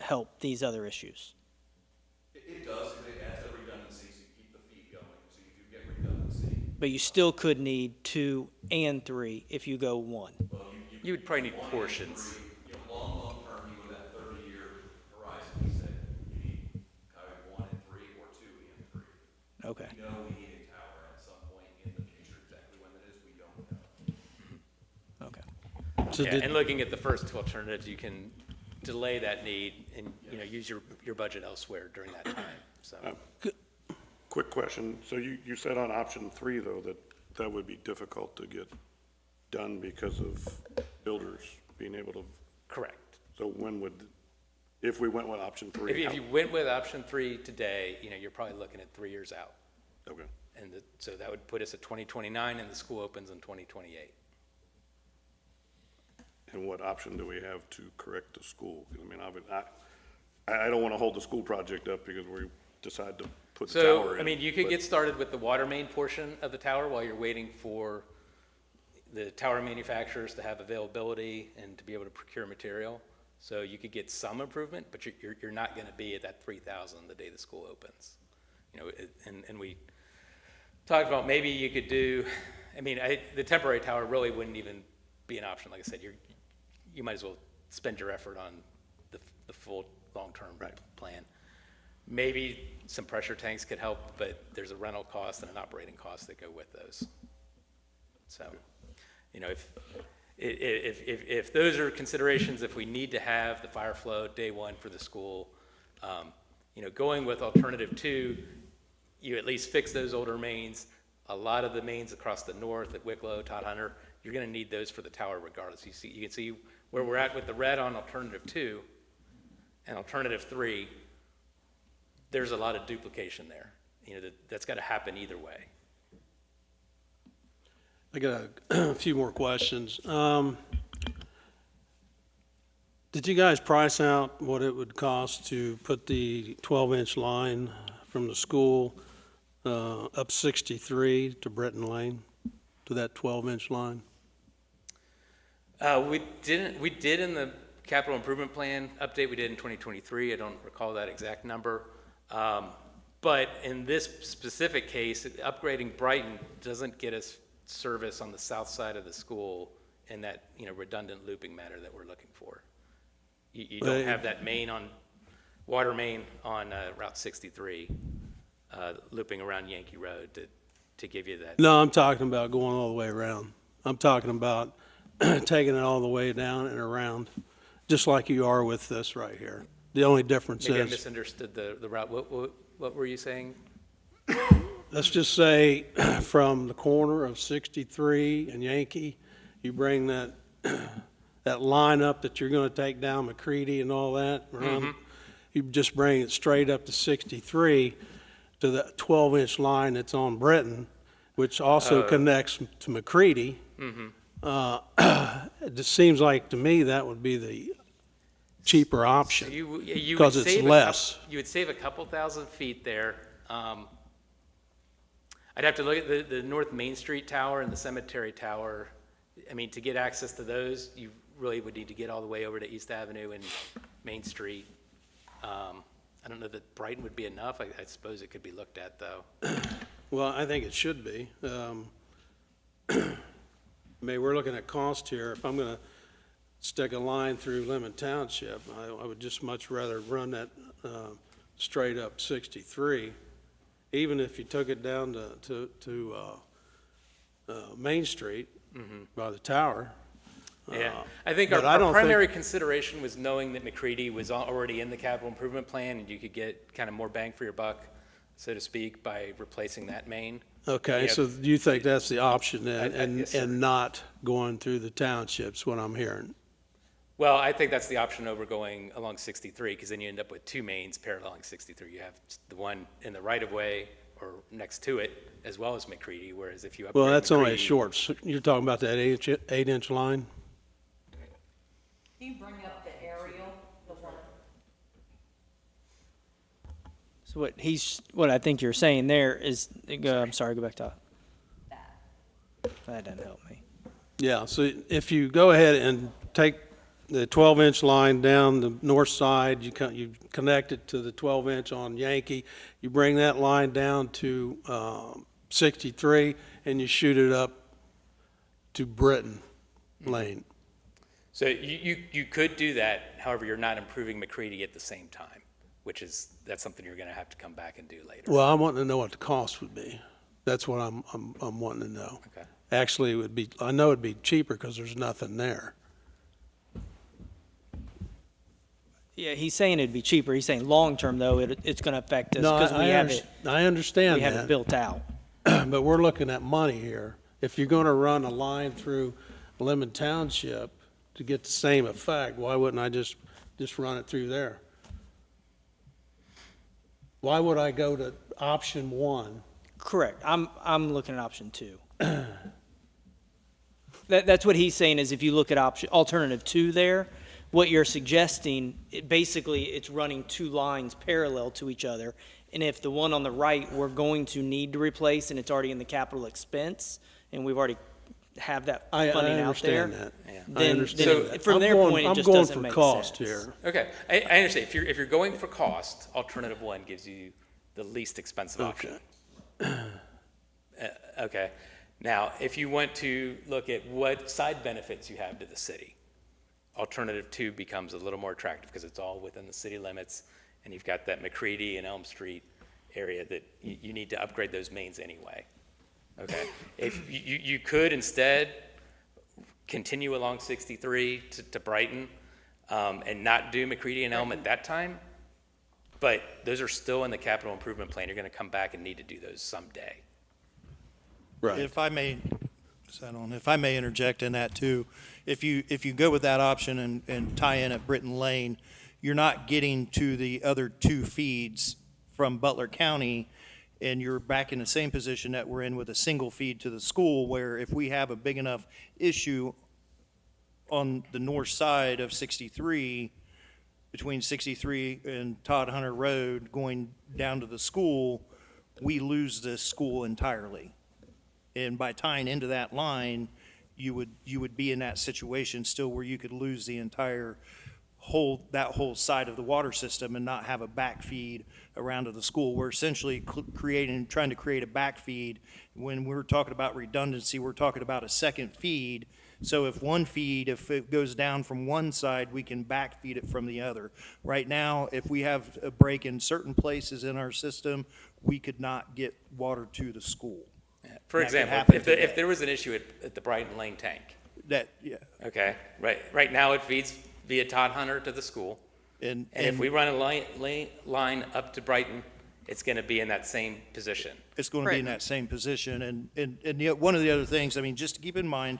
help these other issues. It does, because it adds that redundancy, so you keep the feed going, so you do get redundancy. But you still could need 2 and 3 if you go 1. You would probably need portions. You know, long term, you go that 30-year horizon, he said, you need kind of 1 and 3 or 2 and 3. Okay. We know we need a tower at some point in the future, exactly when that is, we don't know. Okay. So Yeah, did- and looking at the first 2 alternatives, you can delay that need and, use your budget elsewhere during that time, so. Quick question. So you said on option 3, though, that would be difficult to get done because of builders being able to, Correct. so if we went with option 3? If you went with option 3 today, you're probably looking at 3 years out. Okay. And so that would put us at 2029 and the school opens in 2028. And what option do we have to correct the school? 'Cause, I mean, I don't want to hold the school project up because we decide to put the tower So, in. I mean, you could but- get started with the water main portion of the tower while you're waiting for the tower manufacturers to have availability and to be able to procure material. So you could get some improvement, but you're not gonna be at that 3,000 the day the school opens. And we talked about maybe you could do, the temporary tower really wouldn't even be an option. Like I said, you might as well spend your effort on the full long-term plan. Maybe some pressure tanks could help, but there's a rental cost and an operating cost that go with those. So, if those are considerations, if we need to have the fire flow day 1 for the school, going with alternative 2, you at least fix those older mains. A lot of the mains across the north at Wicklow, Todd Hunter, you're gonna need those for the tower regardless. You can see where we're at with the red on alternative 2 and alternative 3. There's a lot of duplication there. That's gotta happen either way. I got a few more questions. Did you guys price out what it would cost to put the 12-inch line from the school up 63 to Britton Lane, to that 12-inch line? We did in the capital improvement plan update, we did in 2023. I don't recall that exact number. But in this specific case, upgrading Brighton doesn't get us service on the south side of the school in that, redundant looping matter that we're looking for. You don't have that water main on Route 63 looping around Yankee Road to give you that. No, I'm talking about going all the way around. I'm talking about taking it all the way down and around, just like you are with this right here. The only difference Maybe I is, misunderstood the route. What were you saying? let's just say from the corner of 63 and Yankee, you bring that line up that you're going to take down McCready and all that around. You just bring it straight up to 63 to the 12-inch line that's on Britton, which also connects to McCready. It just seems like to me that would be the cheaper option. You Because would it's save less. You would save a couple thousand feet there. I'd have to look at the North Main Street Tower and the Cemetery Tower. To get access to those, you really would need to get all the way over to East Avenue and Main Street. I don't know that Brighton would be enough. I suppose it could be looked at, though. Well, I think it should be. I mean, we're looking at cost here. If I'm gonna stick a line through Lemon Township, I would just much rather run that, straight up 63, even if you took it down to Main Street by the tower. Yeah, I think our but I don't primary consideration was knowing that McCready was already in the capital improvement plan, and you could get kind of more bang for your buck, so to speak, by replacing that main. Okay, Yeah. so you think that's the option then, yes, sir. and not going through the townships, what I'm hearing? Well, I think that's the option over going along 63, because then you end up with two mains paralleling 63. You have the one in the right-of-way or next to it, as well as McCready, whereas if you upgrade Well, that's only a McCready- short, you're talking about that 8-inch line? Can you bring up the aerial, the one? So what I think you're saying there is, I'm sorry, go back to, that doesn't help me. Yeah, so if you go ahead and take the 12-inch line down the north side, you connect it to the 12-inch on Yankee, you bring that line down to 63, and you shoot it up to Britton Lane. So you could do that, however, you're not improving McCready at the same time, that's something you're gonna have to come back and do later. Well, I want to know what the cost would be. That's what I'm wanting to know. Okay. Actually, I know it'd be cheaper because there's nothing there. Yeah, he's saying it'd be cheaper. He's saying long-term, though, it's gonna affect us No, because we have I understand we have it that, built out. but we're looking at money here. If you're going to run a line through Lemon Township to get the same effect, why wouldn't I just run it through there? Why would I go to option one? Correct. I'm looking at option 2. That's what he's saying is if you look at alternative 2 there, what you're suggesting, basically it's running two lines parallel to each other. And if the one on the right we're going to need to replace and it's already in the capital expense and we've already have that I funding out there, understand that. Yeah. I understand then that. from their point, it just doesn't I'm make going for cost sense. here. Okay, I understand. If you're going for cost, alternative one gives you the least expensive option. Okay. Now, if you want to look at what side benefits you have to the city, alternative 2 becomes a little more attractive because it's all within the city limits, and you've got that McCready and Elm Street area that you need to upgrade those mains anyway. Okay. If you could instead continue along 63 to Brighton and not do McCready and Elm at that time, but those are still in the capital improvement plan. You're going to come back and need to do those someday. Right. If I may, if I may interject in that too, if you go with that option and tie in at Britton Lane, you're not getting to the other 2 feeds from Butler County, and you're back in the same position that we're in with a single feed to the school, where if we have a big enough issue on the north side of 63, between 63 and Todd Hunter Road going down to the school, we lose this school entirely. And by tying into that line, you would be in that situation still where you could lose the entire that whole side of the water system and not have a back feed around to the school. We're essentially trying to create a back feed. When we're talking about redundancy, we're talking about a second feed. So if it goes down from one side, we can back feed it from the other. Right now, if we have a break in certain places in our system, we could not get water to the school. For That could example, happen if today. there was an issue at the Brighton Lane tank, Yeah. okay, right now it feeds via Todd Hunter to the school. And if we run a line up to Brighton, it's going to be in that same position. it's going to be in that same position. And yet, one of the other things, I mean, just to keep in mind,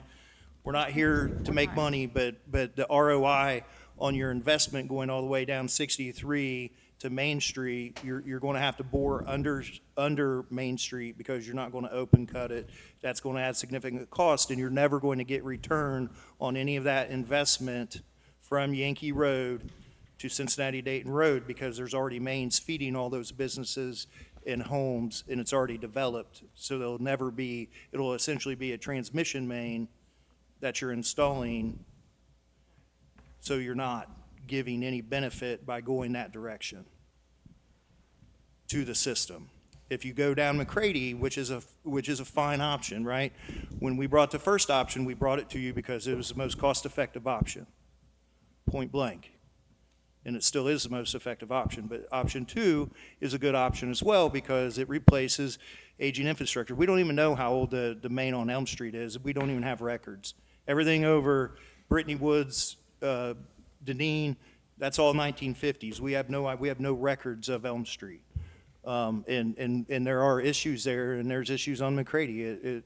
we're not here to make money, but the ROI on your investment going all the way down 63 to Main Street, you're going to have to bore under Main Street because you're not going to open cut it. That's going to add significant cost, and you're never going to get return on any of that investment from Yankee Road to Cincinnati Dayton Road because there's already mains feeding all those businesses and homes, and it's already developed. So it'll essentially be a transmission main that you're installing, so you're not giving any benefit by going that direction to the system. If you go down McCready, which is a fine option, right? When we brought the first option, we brought it to you because it was the most cost-effective option, point blank. And it still is the most effective option. But option 2 is a good option as well because it replaces aging infrastructure. We don't even know how old the main on Elm Street is. We don't even have records. Everything over Brittany Woods, Deneen, that's all 1950s. We have no records of Elm Street. And there are issues there, and there's issues on McCready.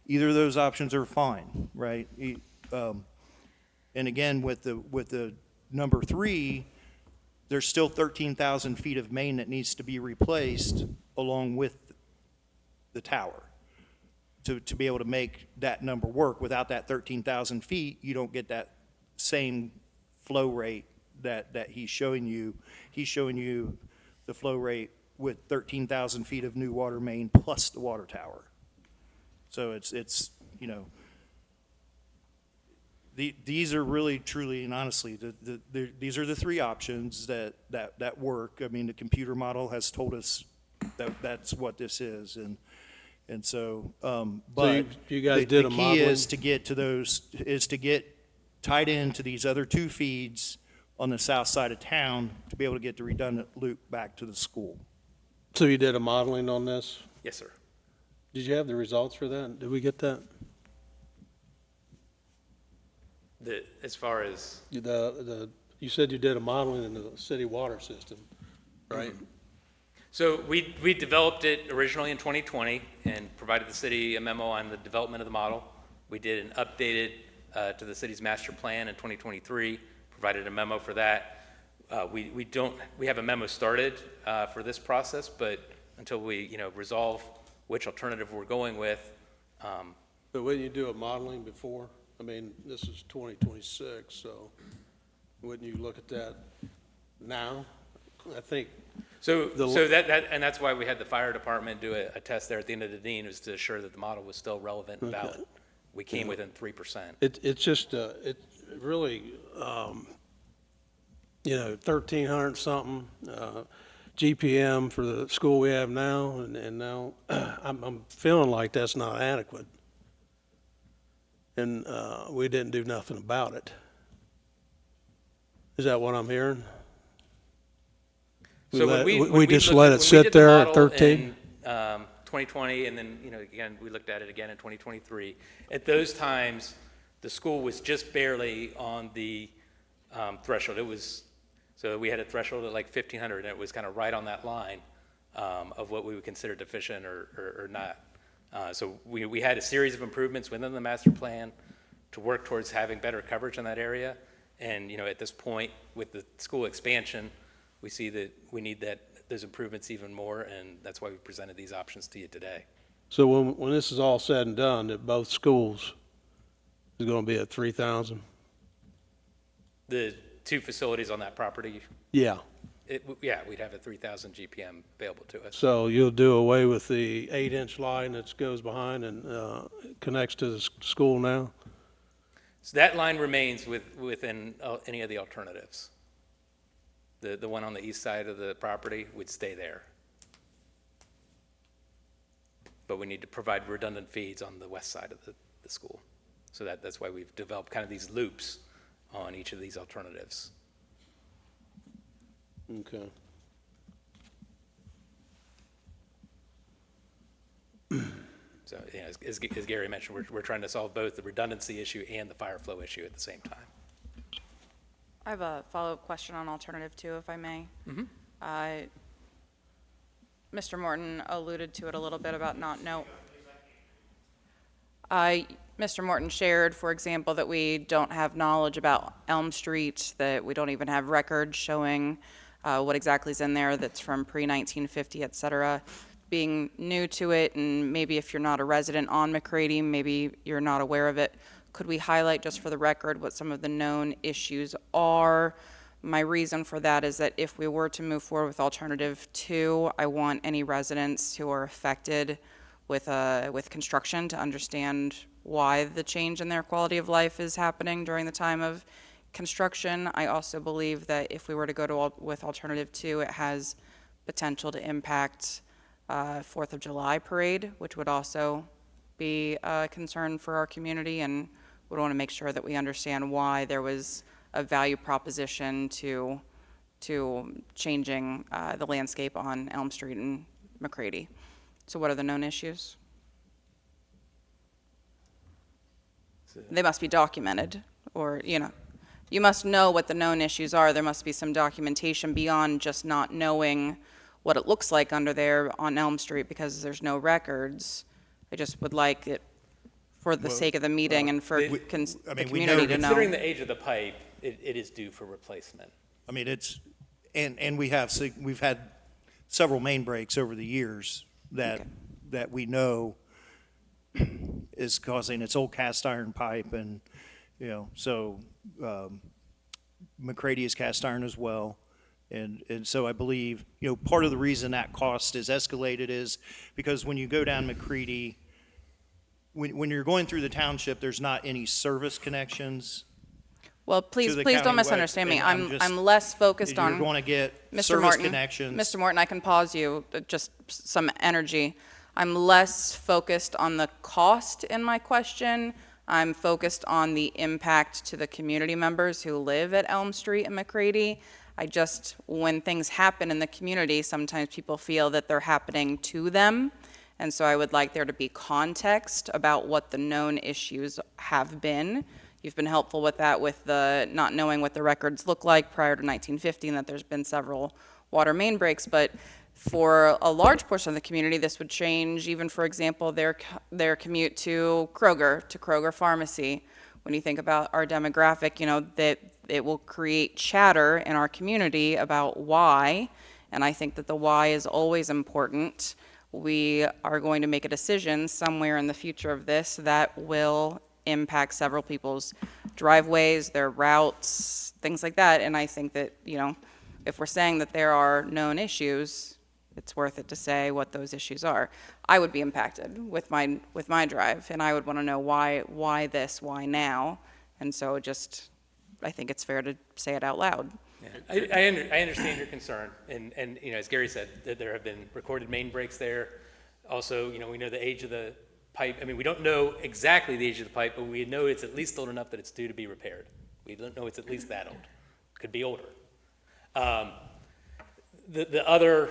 Either of those options are fine, right? And again, with the number 3, there's still 13,000 feet of main that needs to be replaced along with the tower to be able to make that number work. Without that 13,000 feet, you don't get that same flow rate that he's showing you. He's showing you the flow rate with 13,000 feet of new water main plus the water tower. So it's these are really, truly, and honestly, these are the 3 options that work. I mean, the computer model has told us that that's what this is, and so, but you guys did a the key modeling? is to get tied into these other 2 feeds on the south side of town to be able to get the redundant loop back to the school. So you did a modeling on this? Yes, sir. Did you have the results for that? Did we get that? As far as, You said you did a modeling in the city water system, right? so we developed it originally in 2020 and provided the city a memo on the development of the model. We did an updated to the city's master plan in 2023, provided a memo for that. We have a memo started for this process, but until we, resolve which alternative we're going with. But wouldn't you do a modeling before? I mean, this is 2026, so wouldn't you look at that now? I think. So and that's why we had the fire department do a test there at the end of the Dean, was to assure that the model was still relevant and valid. We came within 3%. It's just, it really, 1,300 something GPM for the school we have now, and now I'm feeling like that's not adequate. And we didn't do nothing about it. Is that what I'm hearing? So when we just let it sit there at 13? 2020, and then, again, we looked at it again in 2023. At those times, the school was just barely on the threshold. So we had a threshold at like 1,500, and it was kind of right on that line of what we would consider deficient or not. So we had a series of improvements within the master plan to work towards having better coverage in that area. And, at this point, with the school expansion, we see that we need those improvements even more, and that's why we presented these options to you today. So when this is all said and done, that both schools is going to be at 3,000? The 2 facilities on that property, Yeah. we'd have a 3,000 GPM available to us. So you'll do away with the 8-inch line that goes behind and connects to the school now? So that line remains within any of the alternatives. The one on the east side of the property would stay there. But we need to provide redundant feeds on the west side of the school. So that's why we've developed kind of these loops on each of these alternatives. Okay. So, as Gary mentioned, we're trying to solve both the redundancy issue and the fire flow issue at the same time. I have a follow-up question on alternative 2, if I may. Mr. Morton alluded to it a little bit about not know. Mr. Morton shared, for example, that we don't have knowledge about Elm Street, that we don't even have records showing what exactly is in there that's from pre-1950, et cetera. Being new to it, and maybe if you're not a resident on McCready, maybe you're not aware of it, could we highlight just for the record what some of the known issues are? My reason for that is that if we were to move forward with alternative 2, I want any residents who are affected with construction to understand why the change in their quality of life is happening during the time of construction. I also believe that if we were to go with alternative 2, it has potential to impact Fourth of July parade, which would also be a concern for our community, and would want to make sure that we understand why there was a value proposition to changing the landscape on Elm Street and McCready. So what are the known issues? They must be documented, or, you must know what the known issues are. There must be some documentation beyond just not knowing what it looks like under there on Elm Street because there's no records. I just would like it, for the sake of the meeting and for the community to know. Considering the age of the pipe, it is due for replacement. I mean, and we've had several main breaks over the years that we know is causing, it's old cast iron pipe, and, so McCready is cast iron as well. And so I believe, part of the reason that cost is escalated is because when you go down McCready, when you're going through the township, there's not any service connections. Well, please the don't county misunderstand me. and I'm less focused on. You're going to get Mr. service Morton, connections. Mr. Morton, I can pause you, just some energy. I'm less focused on the cost in my question. I'm focused on the impact to the community members who live at Elm Street and McCready. When things happen in the community, sometimes people feel that they're happening to them. And so I would like there to be context about what the known issues have been. You've been helpful with that, with the not knowing what the records look like prior to 1950, and that there's been several water main breaks. But for a large portion of the community, this would change even, for example, their commute to Kroger Pharmacy. When you think about our demographic, that it will create chatter in our community about why, and I think that the why is always important. We are going to make a decision somewhere in the future of this that will impact several people's driveways, their routes, things like that. And I think that, if we're saying that there are known issues, it's worth it to say what those issues are. I would be impacted with my drive, and I would want to know why this, why now. And so I think it's fair to say it out loud. Yeah. I understand your concern, and as Gary said, that there have been recorded main breaks there. Also, we know the age of the pipe. I mean, we don't know exactly the age of the pipe, but we know it's at least old enough that it's due to be repaired. We don't know it's at least that old. It could be older. The other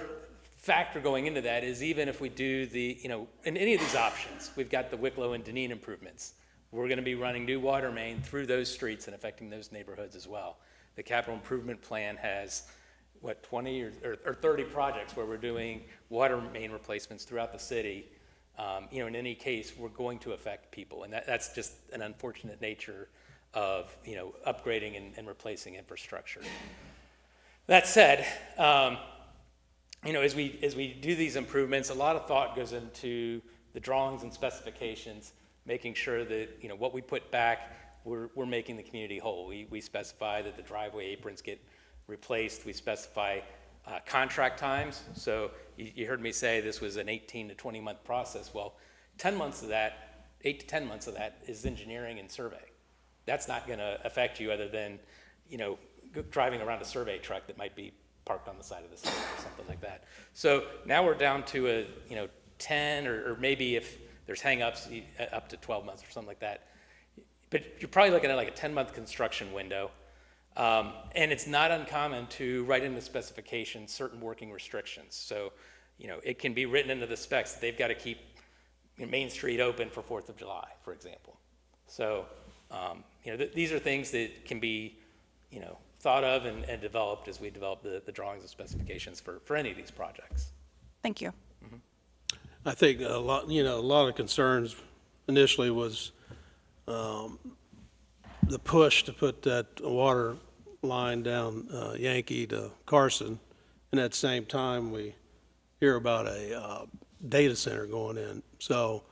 factor going into that is, even if we do in any of these options, we've got the Wicklow and Deneen improvements. We're going to be running new water main through those streets and affecting those neighborhoods as well. The capital improvement plan has, 20 or 30 projects where we're doing water main replacements throughout the city. In any case, we're going to affect people, and that's just an unfortunate nature of, upgrading and replacing infrastructure. That said, as we do these improvements, a lot of thought goes into the drawings and specifications, making sure that, what we put back, we're making the community whole. We specify that the driveway aprons get replaced. We specify contract times. So you heard me say this was an 18 to 20 month process. Well, 10 months of that, 8 to 10 months of that is engineering and survey. That's not going to affect you other than, driving around a survey truck that might be parked on the side of the street or something like that. So now we're down to a 10 or maybe if there's hang-ups, up to 12 months or something like that. But you're probably looking at like a 10-month construction window. And it's not uncommon to write in the specifications certain working restrictions. So, it can be written into the specs that they've got to keep Main Street open for 4th of July, for example. So, these are things that can be, thought of and developed as we develop the drawings and specifications for any of these projects. Thank you. I think a lot of concerns initially was the push to put that water line down Yankee to Carson, and at the same time we hear about a data center going in. So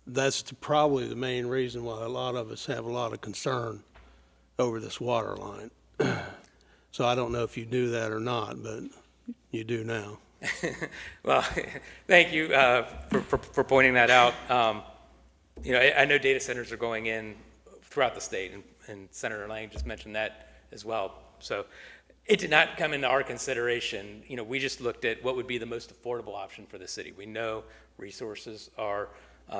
that's probably the main reason why a lot of us have a lot of concern over this water line. So I don't know if you knew that or not, but you do now. Well, thank you for pointing that out. I know data centers are going in throughout the state, and Senator Lang just mentioned that as well. So It did not come into our consideration. You know, we just looked at what would be the most affordable option for the city. We know resources are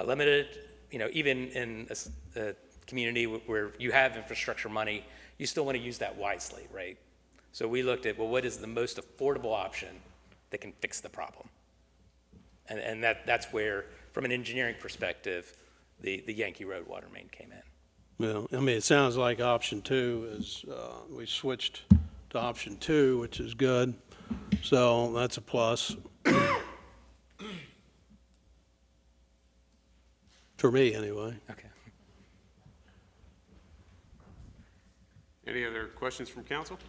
limited. You know, even in a community where you have infrastructure money, you still want to use that wisely, right? So we looked at, well, what is the most affordable option that can fix the problem? And that's where, from an engineering perspective, the Yankee Road water main came in. Well, I mean, it sounds like option 2 is, we switched to option 2, which is good. So that's a plus. For me, anyway. Okay. Any other questions from council?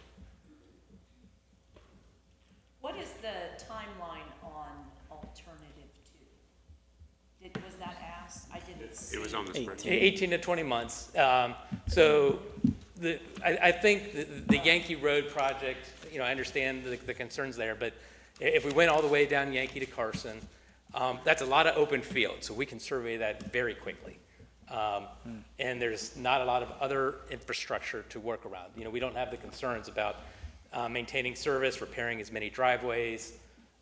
What is the timeline on alternative two? Was that asked? I didn't see. It was on the spreadsheet. 18 to 20 months. So I think the Yankee Road project, you know, I understand the concerns there, but if we went all the way down Yankee to Carson, that's a lot of open field, so we can survey that very quickly. And there's not a lot of other infrastructure to work around. You know, we don't have the concerns about maintaining service, repairing as many driveways,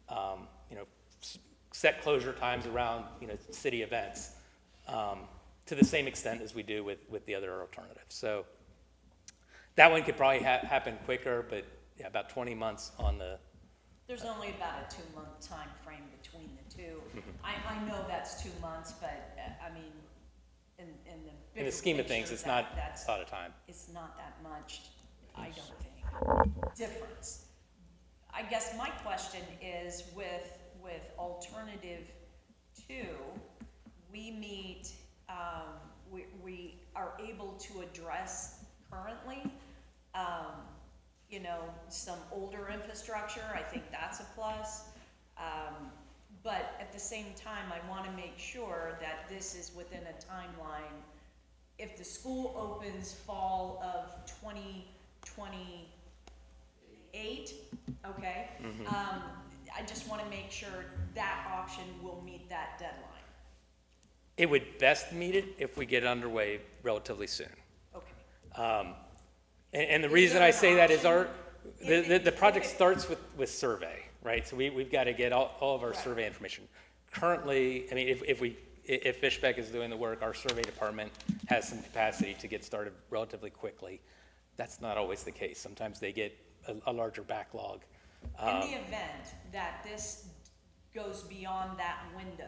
you know, set closure times around, you know, city events, to the same extent as we do with the other alternatives. So that one could probably happen quicker, but yeah, about 20 months on the. There's only about a 2-month time frame between the two. I know that's 2 months, but I mean, in the bigger In the scheme of things, picture, it's not that's a lot of time. It's not that much, I don't think, difference. I guess my question is with alternative 2, we meet, we are able to address currently, you know, some older infrastructure. I think that's a plus. But at the same time, I want to make sure that this is within a timeline. If the school opens fall of 2028, okay? I just want to make sure that option will meet that deadline. It would best meet it if we get underway relatively soon. Okay. And the Is reason there I an say that is option? the project starts with survey, right? So we've got to get all of our survey information. Currently, I mean, if Fishbeck is doing the work, our survey department has some capacity to get started relatively quickly. That's not always the case. Sometimes they get a larger backlog. In the event that this goes beyond that window,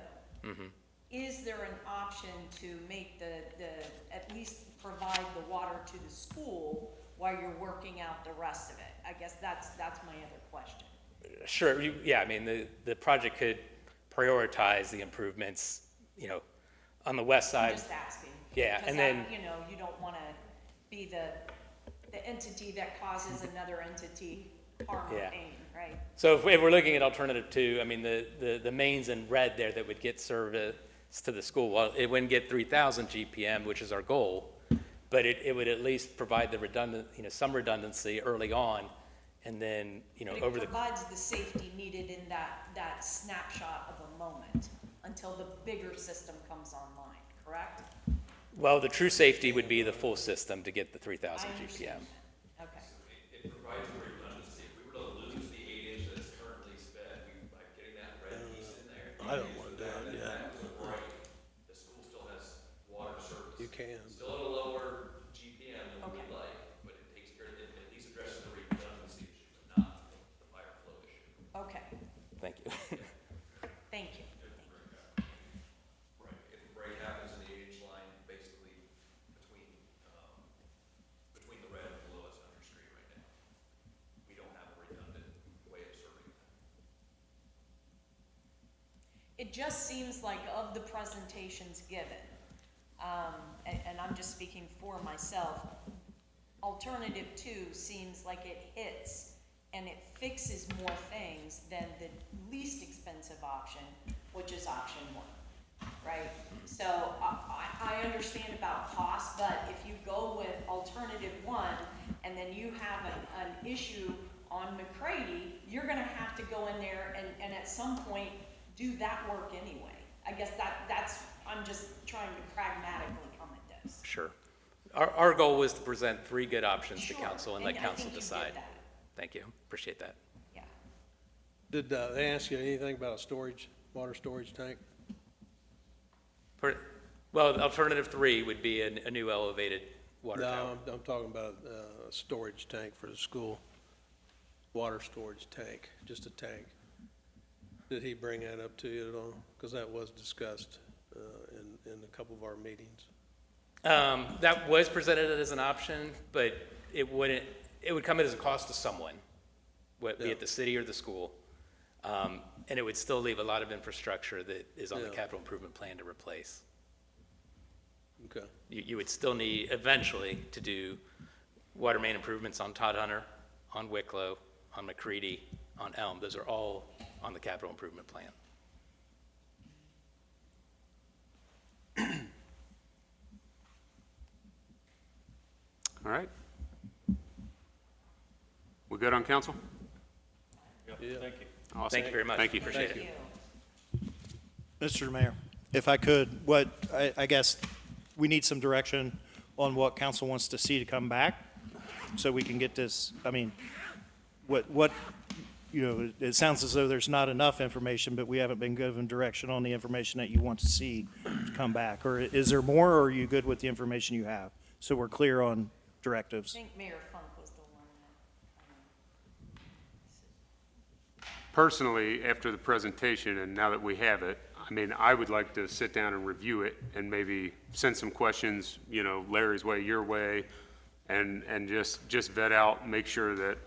is there an option to make at least provide the water to the school while you're working out the rest of it? I guess that's my other question. Sure, yeah, I mean, the project could prioritize the improvements, you know, on the west side. I'm just asking. Yeah, Because and then, you know, you don't want to be the entity that causes another entity harm or Yeah. pain, right? so if we're looking at alternative 2, I mean, the mains in red there that would get service to the school, well, it wouldn't get 3,000 GPM, which is our goal, but it would at least provide the redundant, you know, some redundancy early on, and then, you know, But over it the. provides the safety needed in that snapshot of a moment until the bigger system comes online, correct? Well, the true safety would be the full system to get the 3,000 I GPM. understand. Okay. It provides more redundancy. If we were to lose the 8-inch that's currently sped, by getting that red piece in there. I don't want that, yeah. The school still has water service. You can. Still at a lower GPM than we would Okay. like, but it takes care, it at least addresses the redundancy issue, but not the fire flow issue. Okay, Thank you. thank you. Right, if the break happens in the 8-inch line, basically between the red and the lowest under street right now, we don't have a redundant way of serving that. It just seems like of the presentations given, and I'm just speaking for myself, alternative 2 seems like it hits and it fixes more things than the least expensive option, which is option 1, right? So I understand about cost, but if you go with alternative 1 and then you have an issue on McCready, you're gonna have to go in there and at some point do that work anyway. I guess that's, I'm just trying to pragmatically come at this. Sure. Our goal was to present 3 good options to Sure, council and and let I council think you did decide. that. Thank you, appreciate that. Yeah. Did they ask you anything about a water storage tank? Well, alternative 3 would be a new elevated water tower. No, I'm talking about a storage tank for the school. Water storage tank, just a tank. Did he bring that up to you at all? Because that was discussed in a couple of our meetings. That was presented as an option, but it would come as a cost to someone, be Yeah. it the city or the school. And it would still leave a lot of infrastructure that is on the Yeah. capital improvement plan to replace. Okay. You would still need eventually to do water main improvements on Todd Hunter, on Wicklow, on McCready, on Elm. Those are all on the capital improvement plan. All right. We good on council? Yeah. Thank you. Awesome. Thank you very much. Thank you. Appreciate it. Mr. Mayor, if I could, I guess we need some direction on what council wants to see to come back, so we can get this, I mean, it sounds as though there's not enough information, but we haven't been given direction on the information that you want to see to come back. Or is there more, or are you good with the information you have? So we're clear on I directives. think Mayor Funk was the one that, Personally, after the presentation, and now that we have it, I mean, I would like to sit down and review it and maybe send some questions, Larry's way, your way, and just vet out, make sure that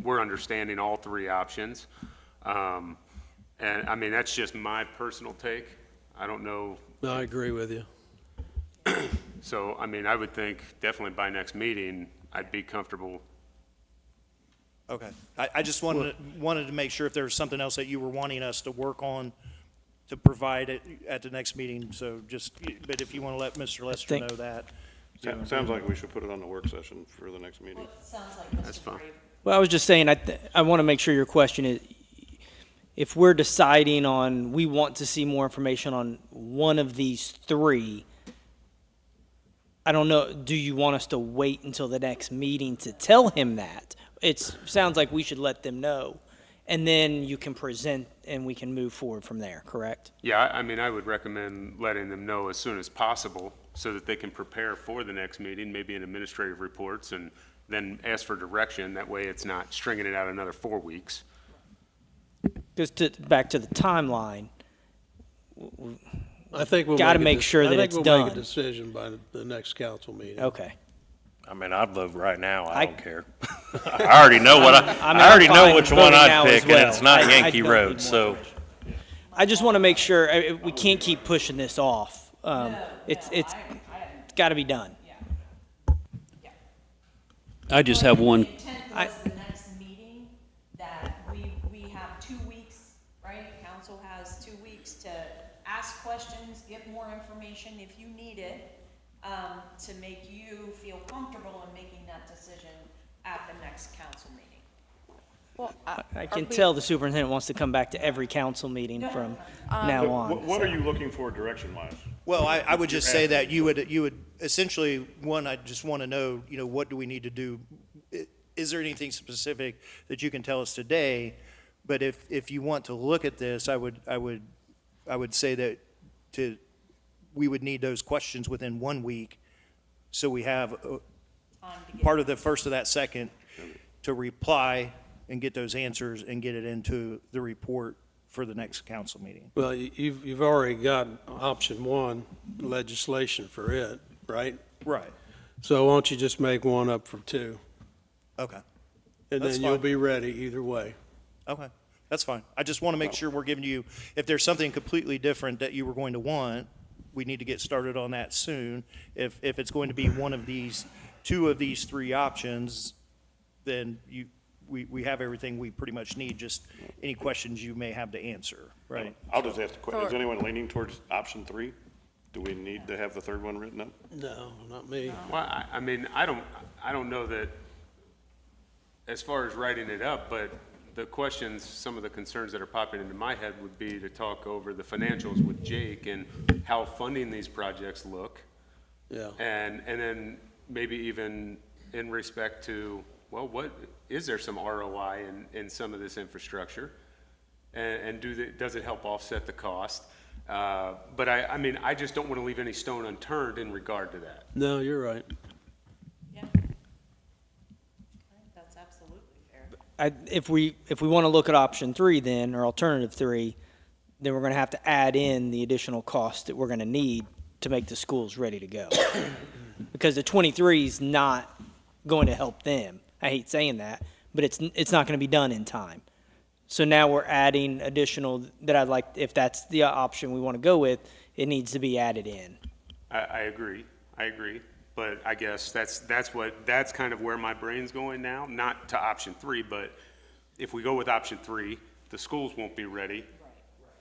we're understanding all 3 options. And I mean, that's just my personal take. I don't know. No, I agree with you. So, I mean, I would think definitely by next meeting, I'd be comfortable. Okay. I just wanted to make sure if there was something else that you were wanting us to work on to provide it at the next meeting, but if you want to let Mr. Lester think- know that. Sounds like we should put it on the work session for the next meeting. well, it sounds like That's Mr. fine. Brave. Well, I was just saying, I want to make sure your question is, if we're deciding on, we want to see more information on one of these 3, I don't know, do you want us to wait until the next meeting to tell him that? It sounds like we should let them know, and then you can present and we can move forward from there, correct? Yeah, I mean, I would recommend letting them know as soon as possible so that they can prepare for the next meeting, maybe in administrative reports, and then ask for direction. That way it's not stringing it out another 4 weeks. Because back to the timeline, I think we'll Gotta make a make sure that it's I think we'll make done. a decision by the next council meeting. okay. I mean, I'd vote right now. I I- don't care. I already know what I mean, I already I'm know fine which one voting I'd now as pick, and well. it's not I Yankee don't need Road, more so. information. I just want to make sure, we can't keep pushing this off. It's got to be done. I just have one, The intent was the next meeting, that we have 2 weeks, right? Council has 2 weeks to ask questions, get more information if you need it, to make you feel comfortable in making that decision at the next council meeting. Well, I can tell the superintendent wants to come back to every council meeting from now on. What are you looking for direction-wise? Well, I would just say that you would essentially, I just want to know, what do we need to do? Is there anything specific that you can tell us today? But if you want to look at this, I would say that we would need those questions within 1 week. So we have Time to get part of the first of that second to reply and get those answers and get it into the report for the next council meeting. Well, you've already got option 1, legislation for it, right? Right. So why don't you just make one up for 2? Okay. And That's then you'll fine. be ready either way. Okay, that's fine. I just want to make sure we're giving you, if there's something completely different that you were going to want, we need to get started on that soon. If it's going to be one of these, 2 of these 3 options, then we have everything we pretty much need, just any questions you may have to answer, right? I'll just ask the question, is anyone leaning towards option 3? Do we need to have the 3rd one written up? No, not me. Well, I mean, I don't know that, as far as writing it up, but the questions, some of the concerns that are popping into my head would be to talk over the financials with Jake and how funding these projects look. Yeah. And then maybe even in respect to well, is there some ROI in some of this infrastructure? And does it help offset the cost? But I mean, I just don't want to leave any stone unturned in regard to that. No, you're right. Yeah. I think that's absolutely fair. If we want to look at option 3 then, or alternative 3, then we're going to have to add in the additional cost that we're going to need to make the schools ready to go. Because the 23 is not going to help them. I hate saying that, but it's not going to be done in time. So now we're adding additional that I'd like, if that's the option we want to go with, it needs to be added in. I agree, but I guess that's kind of where my brain's going now, not to option 3, but if we go with option 3, the schools won't be ready,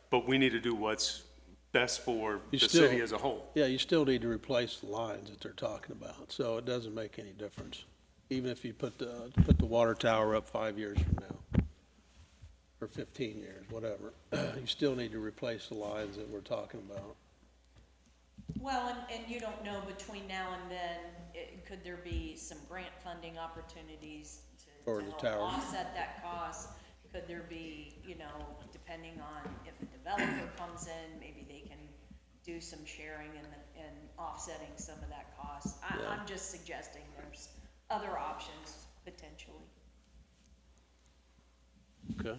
but we need to do what's best for the city as a whole. Yeah, you still need to replace the lines that they're talking about, so it doesn't make any difference. Even if you put the water tower up 5 years from now, or 15 years, whatever, you still need to replace the lines that we're talking about. Well, and you don't know between now and then, could there be some grant funding opportunities For to the help tower. offset that cost? Could there be, depending on if a developer comes in, maybe they can do some sharing and offsetting some of that cost? I'm just suggesting there's other options potentially. Okay.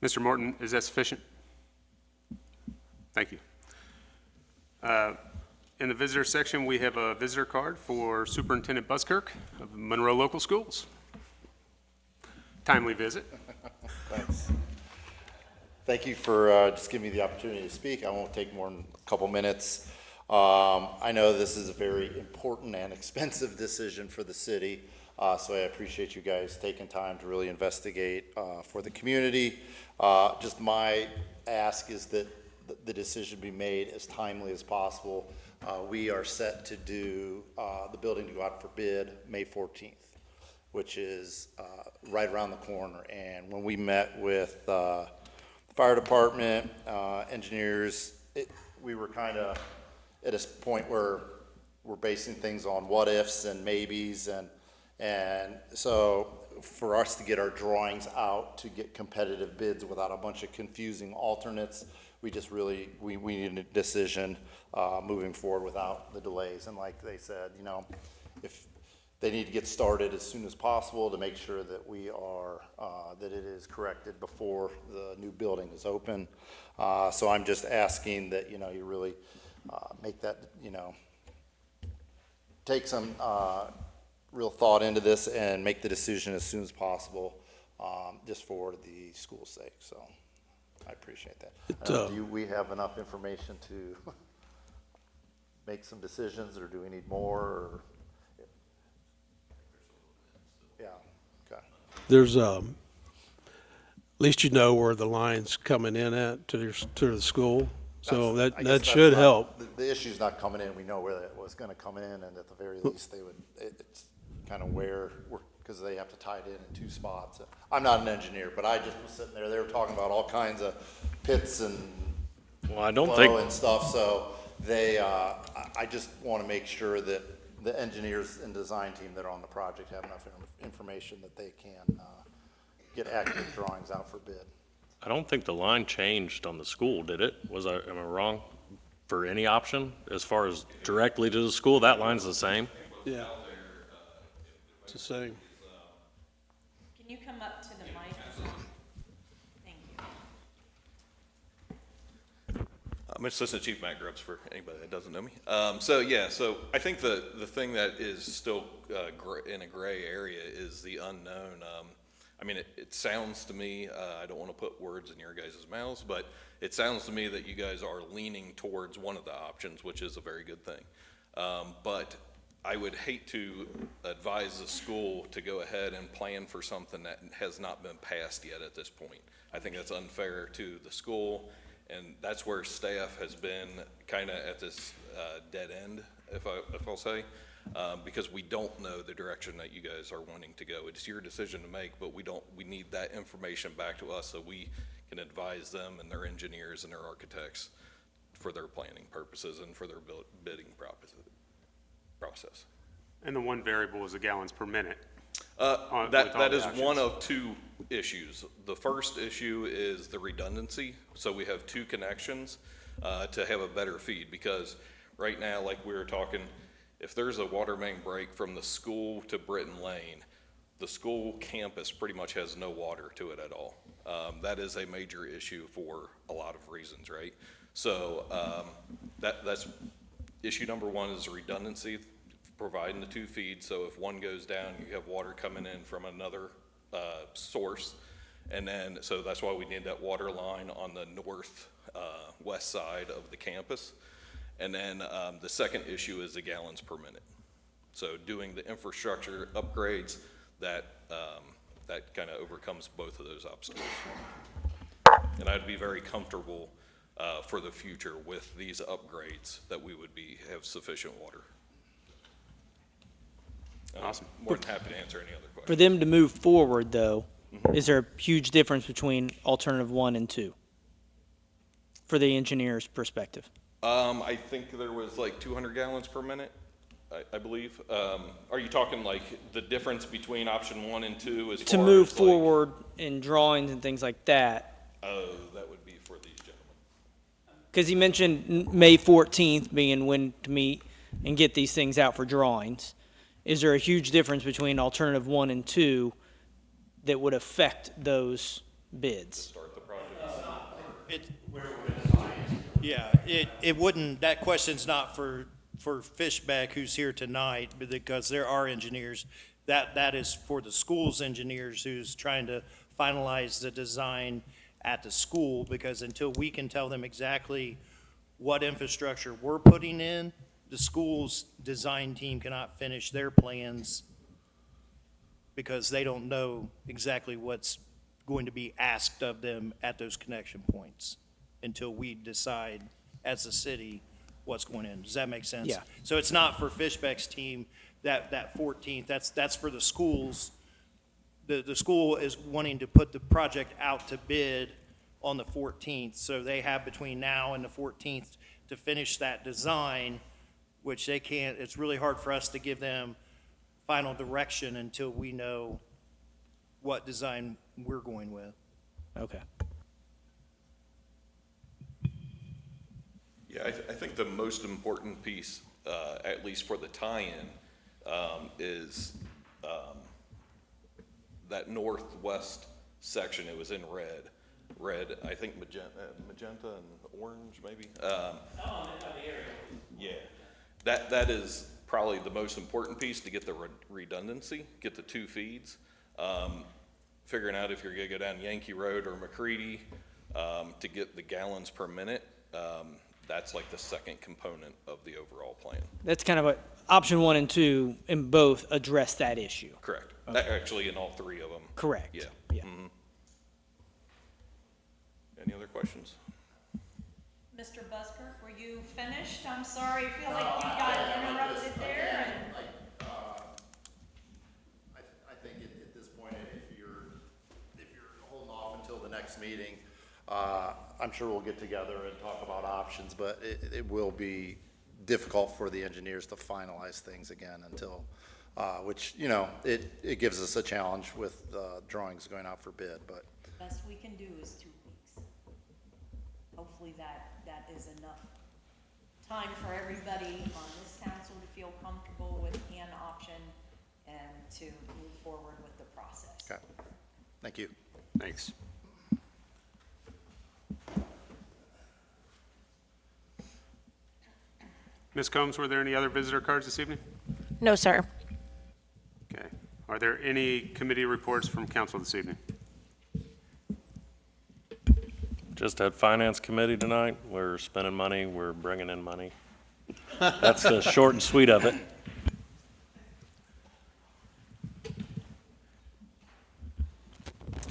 Mr. Morton, is that sufficient? Thank you. In the visitor section, we have a visitor card for Superintendent Buskirk of Monroe Local Schools. Timely visit. Thanks. Thank you for just giving me the opportunity to speak. I won't take more than a couple minutes. I know this is a very important and expensive decision for the city, so I appreciate you guys taking time to really investigate for the community. Just my ask is that the decision be made as timely as possible. We are set to do the building to go out for bid May 14th, which is right around the corner. And when we met with the fire department, engineers, we were kind of at a point where we're basing things on what ifs and maybes, and so for us to get our drawings out to get competitive bids without a bunch of confusing alternates, we just really, we need a decision moving forward without the delays. And like they said, if they need to get started as soon as possible to make sure that we are, that it is corrected before the new building is open. So I'm just asking that, you really make that, take some real thought into this and make the decision as soon as possible, just for the school's sake. So I appreciate that. Do we have enough information to make some decisions, or do we need more? Or? Yeah, okay. There's, at least you know where the line's coming in at to the school, so I guess that that's should not- help. The issue's not coming in, we know where it was gonna come in, and at the very least, they would, it's kind of because they have to tie it in 2 spots. I'm not an engineer, but I just was sitting there, they were talking about all kinds of pits and Well, I don't flow think, and stuff, so they, I just want to make sure that the engineers and design team that are on the project have enough information that they can get accurate drawings out for bid. I don't think the line changed on the school, did it? Am I wrong? For any option, as far as directly to the school, that line's the same? Yeah. It's the same. Can you come up to the mic? Thank you. I'm Assistant Chief Matt Grubbs for anybody that doesn't know me. So I think the thing that is still in a gray area is the unknown. It sounds to me, I don't want to put words in your guys' mouths, but it sounds to me that you guys are leaning towards one of the options, which is a very good thing. But I would hate to advise the school to go ahead and plan for something that has not been passed yet at this point. I think that's unfair to the school, and that's where staff has been kind of at this dead end, if I'll say, because we don't know the direction that you guys are wanting to go. It's your decision to make, but we need that information back to us so we can advise them and their engineers and their architects for their planning purposes and for their bidding process. And the one variable is the gallons per minute. That with all that the is options. one of two issues. The first issue is the redundancy. So we have two connections to have a better feed, because right now, like we were talking, if there's a water main break from the school to Britton Lane, the school campus pretty much has no water to it at all. That is a major issue for a lot of reasons, right? So that's issue number one, is redundancy, providing the two feeds. So if one goes down, you have water coming in from another source. And then, so that's why we need that water line on the north west side of the campus. And then the second issue is the gallons per minute. So doing the infrastructure upgrades, that kind of overcomes both of those obstacles. And I'd be very comfortable for the future with these upgrades that we would have sufficient water. Awesome. More than happy to answer any other questions. For them to move forward, though, is there a huge difference between alternative 1 and 2? For the engineer's perspective? I think there was like 200 gallons per minute, I believe. Are you talking like the difference between option 1 and 2 as To far move as, like- forward in drawings and things like that? Oh, that would be for these gentlemen. Because he mentioned May 14th being when to meet and get these things out for drawings. Is there a huge difference between alternative 1 and 2 that would affect those bids? Start the project. Yeah, it wouldn't, that question's not for Fishbeck, who's here tonight, because there are engineers. That is for the school's engineers, who's trying to finalize the design at the school, because until we can tell them exactly what infrastructure we're putting in, the school's design team cannot finish their plans because they don't know exactly what's going to be asked of them at those connection points until we decide as a city what's going in. Does that make sense? Yeah. So it's not for Fishbeck's team, that 14th, that's for the schools. The school is wanting to put the project out to bid on the 14th, so they have between now and the 14th to finish that design, which they can't, it's really hard for us to give them final direction until we know what design we're going with. Okay. Yeah, I think the most important piece, at least for the tie-in, is that northwest section. It was in red, I think magenta and orange, maybe. Yeah, that is probably the most important piece, to get the redundancy, get the two feeds. Figuring out if you're gonna go down Yankee Road or McCready to get the gallons per minute. That's like the second component of the overall plan. That's kind of what option 1 and 2 in both address that issue. Correct. Okay. Actually, in all three of them. Correct. Yeah. Yeah. Mhm. Any other questions? Mr. Busker, were you finished? I'm sorry, I feel like you got interrupted there and. I think at this point, if you're holding off until the next meeting, I'm sure we'll get together and talk about options, but it will be difficult for the engineers to finalize things again until, which, it gives us a challenge with drawings going out for bid, but. Best we can do is 2 weeks. Hopefully that is enough time for everybody on this council to feel comfortable with an option and to move forward with the process. Okay, thank you. Thanks. Ms. Combs, were there any other visitor cards this evening? No, sir. Okay. Are there any committee reports from council this evening? Just had finance committee tonight. We're spending money, we're bringing in money. That's the short and sweet of it.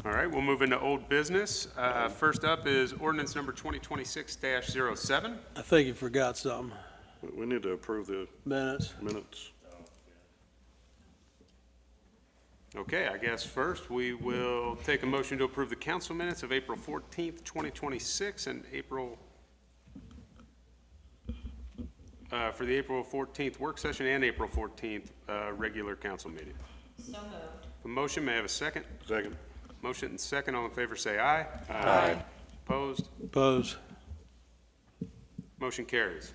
All right, we'll move into old business. First up is ordinance number 2026-07. I think you forgot something. We need to approve the Minutes. minutes. Okay, I guess first we will take a motion to approve the council minutes of April 14th, 2026, and April for the April 14th work session and April 14th regular council meeting? So moved. A motion, may I have a second? Second. Motion and second, all in favor say aye. Aye. Opposed? Opposed? Motion carries.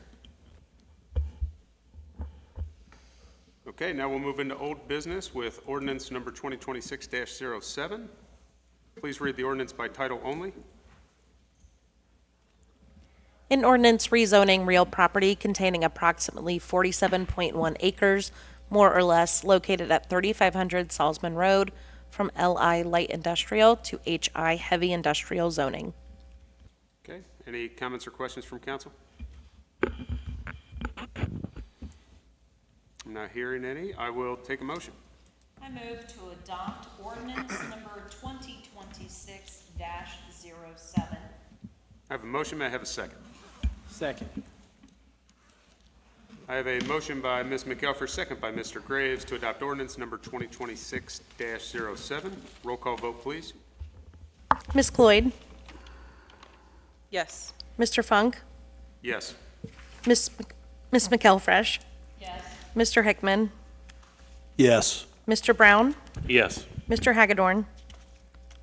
Okay, now we'll move into old business with ordinance number 2026-07. Please read the ordinance by title only. An ordinance rezoning real property containing approximately 47.1 acres, more or less, located at 3500 Salzman Road from LI Light Industrial to HI Heavy Industrial zoning. Okay, any comments or questions from council? I'm not hearing any. I will take a motion. I move to adopt ordinance number 2026-07. I have a motion, may I have a second? Second. I have a motion by Ms. McElfer, second by Mr. Graves to adopt ordinance number 2026-07. Roll call vote, please. Ms. Cloyd? Yes. Mr. Funk? Yes. Ms. McElfresh? Yes. Mr. Hickman? Yes. Mr. Brown? Yes. Mr. Hagedorn?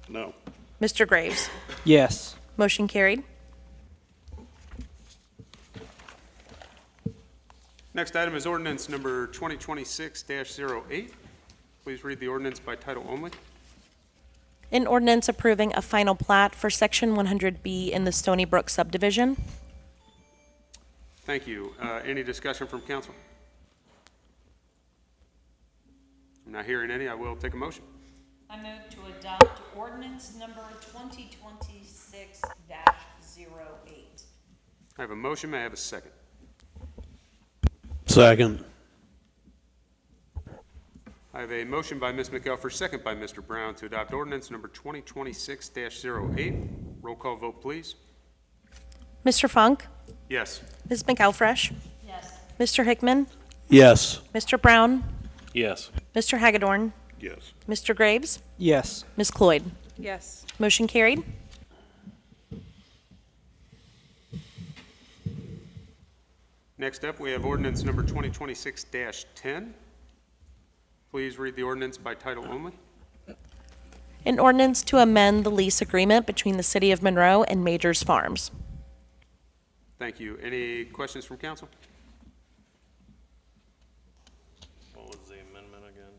No. Mr. Graves? Yes. Motion carried. Next item is ordinance number 2026-08. Please read the ordinance by title only. An ordinance approving a final plat for Section 100B in the Stony Brook subdivision. Thank you. Any discussion from council? I'm not hearing any. I will take a motion. I move to adopt ordinance number 2026-08. I have a motion. May I have a second? Second. I have a motion by Ms. McElfer, second by Mr. Brown to adopt ordinance number 2026-08. Roll call vote, please. Mr. Funk? Yes. Ms. McElfresh? Yes. Mr. Hickman? Yes. Mr. Brown? Yes. Mr. Hagedorn? Yes. Mr. Graves? Yes. Ms. Cloyd? Yes. Motion carried. Next up, we have ordinance number 2026-10. Please read the ordinance by title only. An ordinance to amend the lease agreement between the City of Monroe and Majors Farms. Thank you. Any questions from council? What was the amendment again?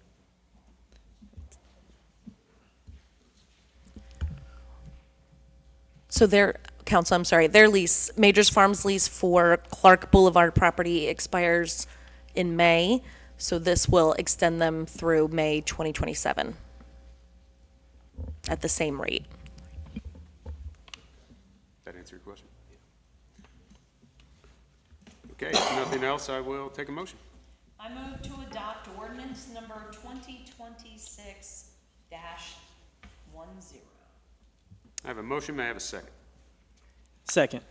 So their, council, I'm sorry, their lease, Majors Farms lease for Clark Boulevard property expires in May. So this will extend them through May 2027 at the same rate. That answer your question? Okay, if nothing else, I will take a motion. I move to adopt ordinance number 2026-10. I have a motion. May I have a second? Second.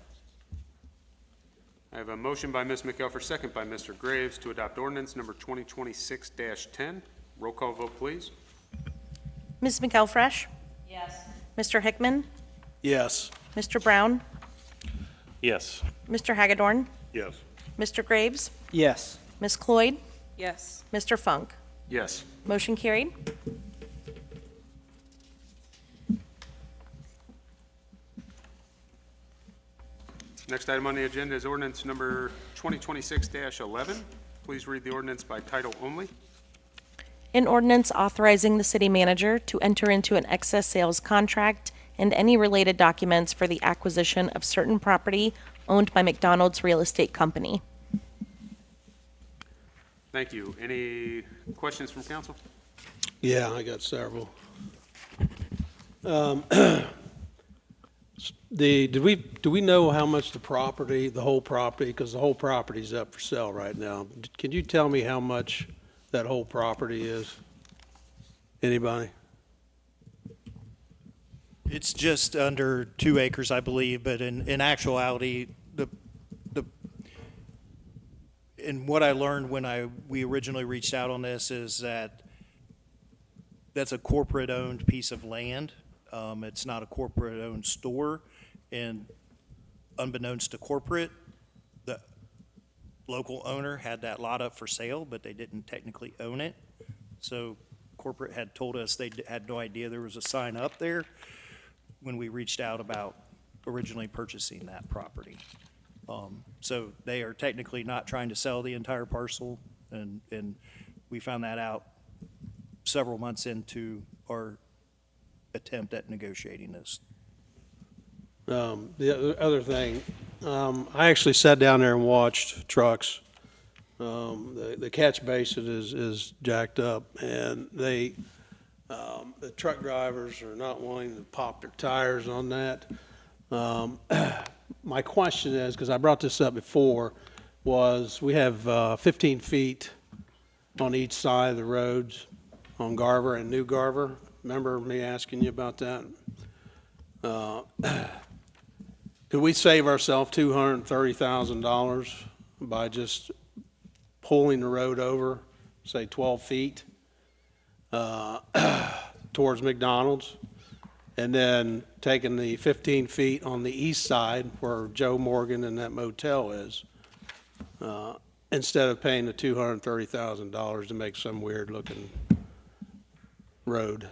I have a motion by Ms. McElfer, second by Mr. Graves to adopt ordinance number 2026-10. Roll call vote, please. Ms. McElfresh? Yes. Mr. Hickman? Yes. Mr. Brown? Yes. Mr. Hagedorn? Yes. Mr. Graves? Yes. Ms. Cloyd? Yes. Mr. Funk? Yes. Motion carried. Next item on the agenda is ordinance number 2026-11. Please read the ordinance by title only. An ordinance authorizing the city manager to enter into an excess sales contract and any related documents for the acquisition of certain property owned by McDonald's Real Estate Company. Thank you. Any questions from council? Yeah, I got several. Do we know how much the property, the whole property, because the whole property's up for sale right now. Can you tell me how much that whole property is? Anybody? It's just under 2 acres, I believe, but in actuality, and what I learned when we originally reached out on this is that that's a corporate-owned piece of land. It's not a corporate-owned store, and unbeknownst to corporate, local owner had that lot up for sale, but they didn't technically own it. So corporate had told us they had no idea there was a sign up there when we reached out about originally purchasing that property. So they are technically not trying to sell the entire parcel, and we found that out several months into our attempt at negotiating this. The other thing, I actually sat down there and watched trucks. The catch basin is jacked up, and the truck drivers are not wanting to pop their tires on that. My question is, because I brought this up before, was we have 15 feet on each side of the roads on Garver and New Garver. Remember me asking you about that? Could we save ourselves $230,000 by just pulling the road over, say 12 feet, towards McDonald's, and then taking the 15 feet on the east side where Joe Morgan and that motel is, instead of paying the $230,000 to make some weird-looking road?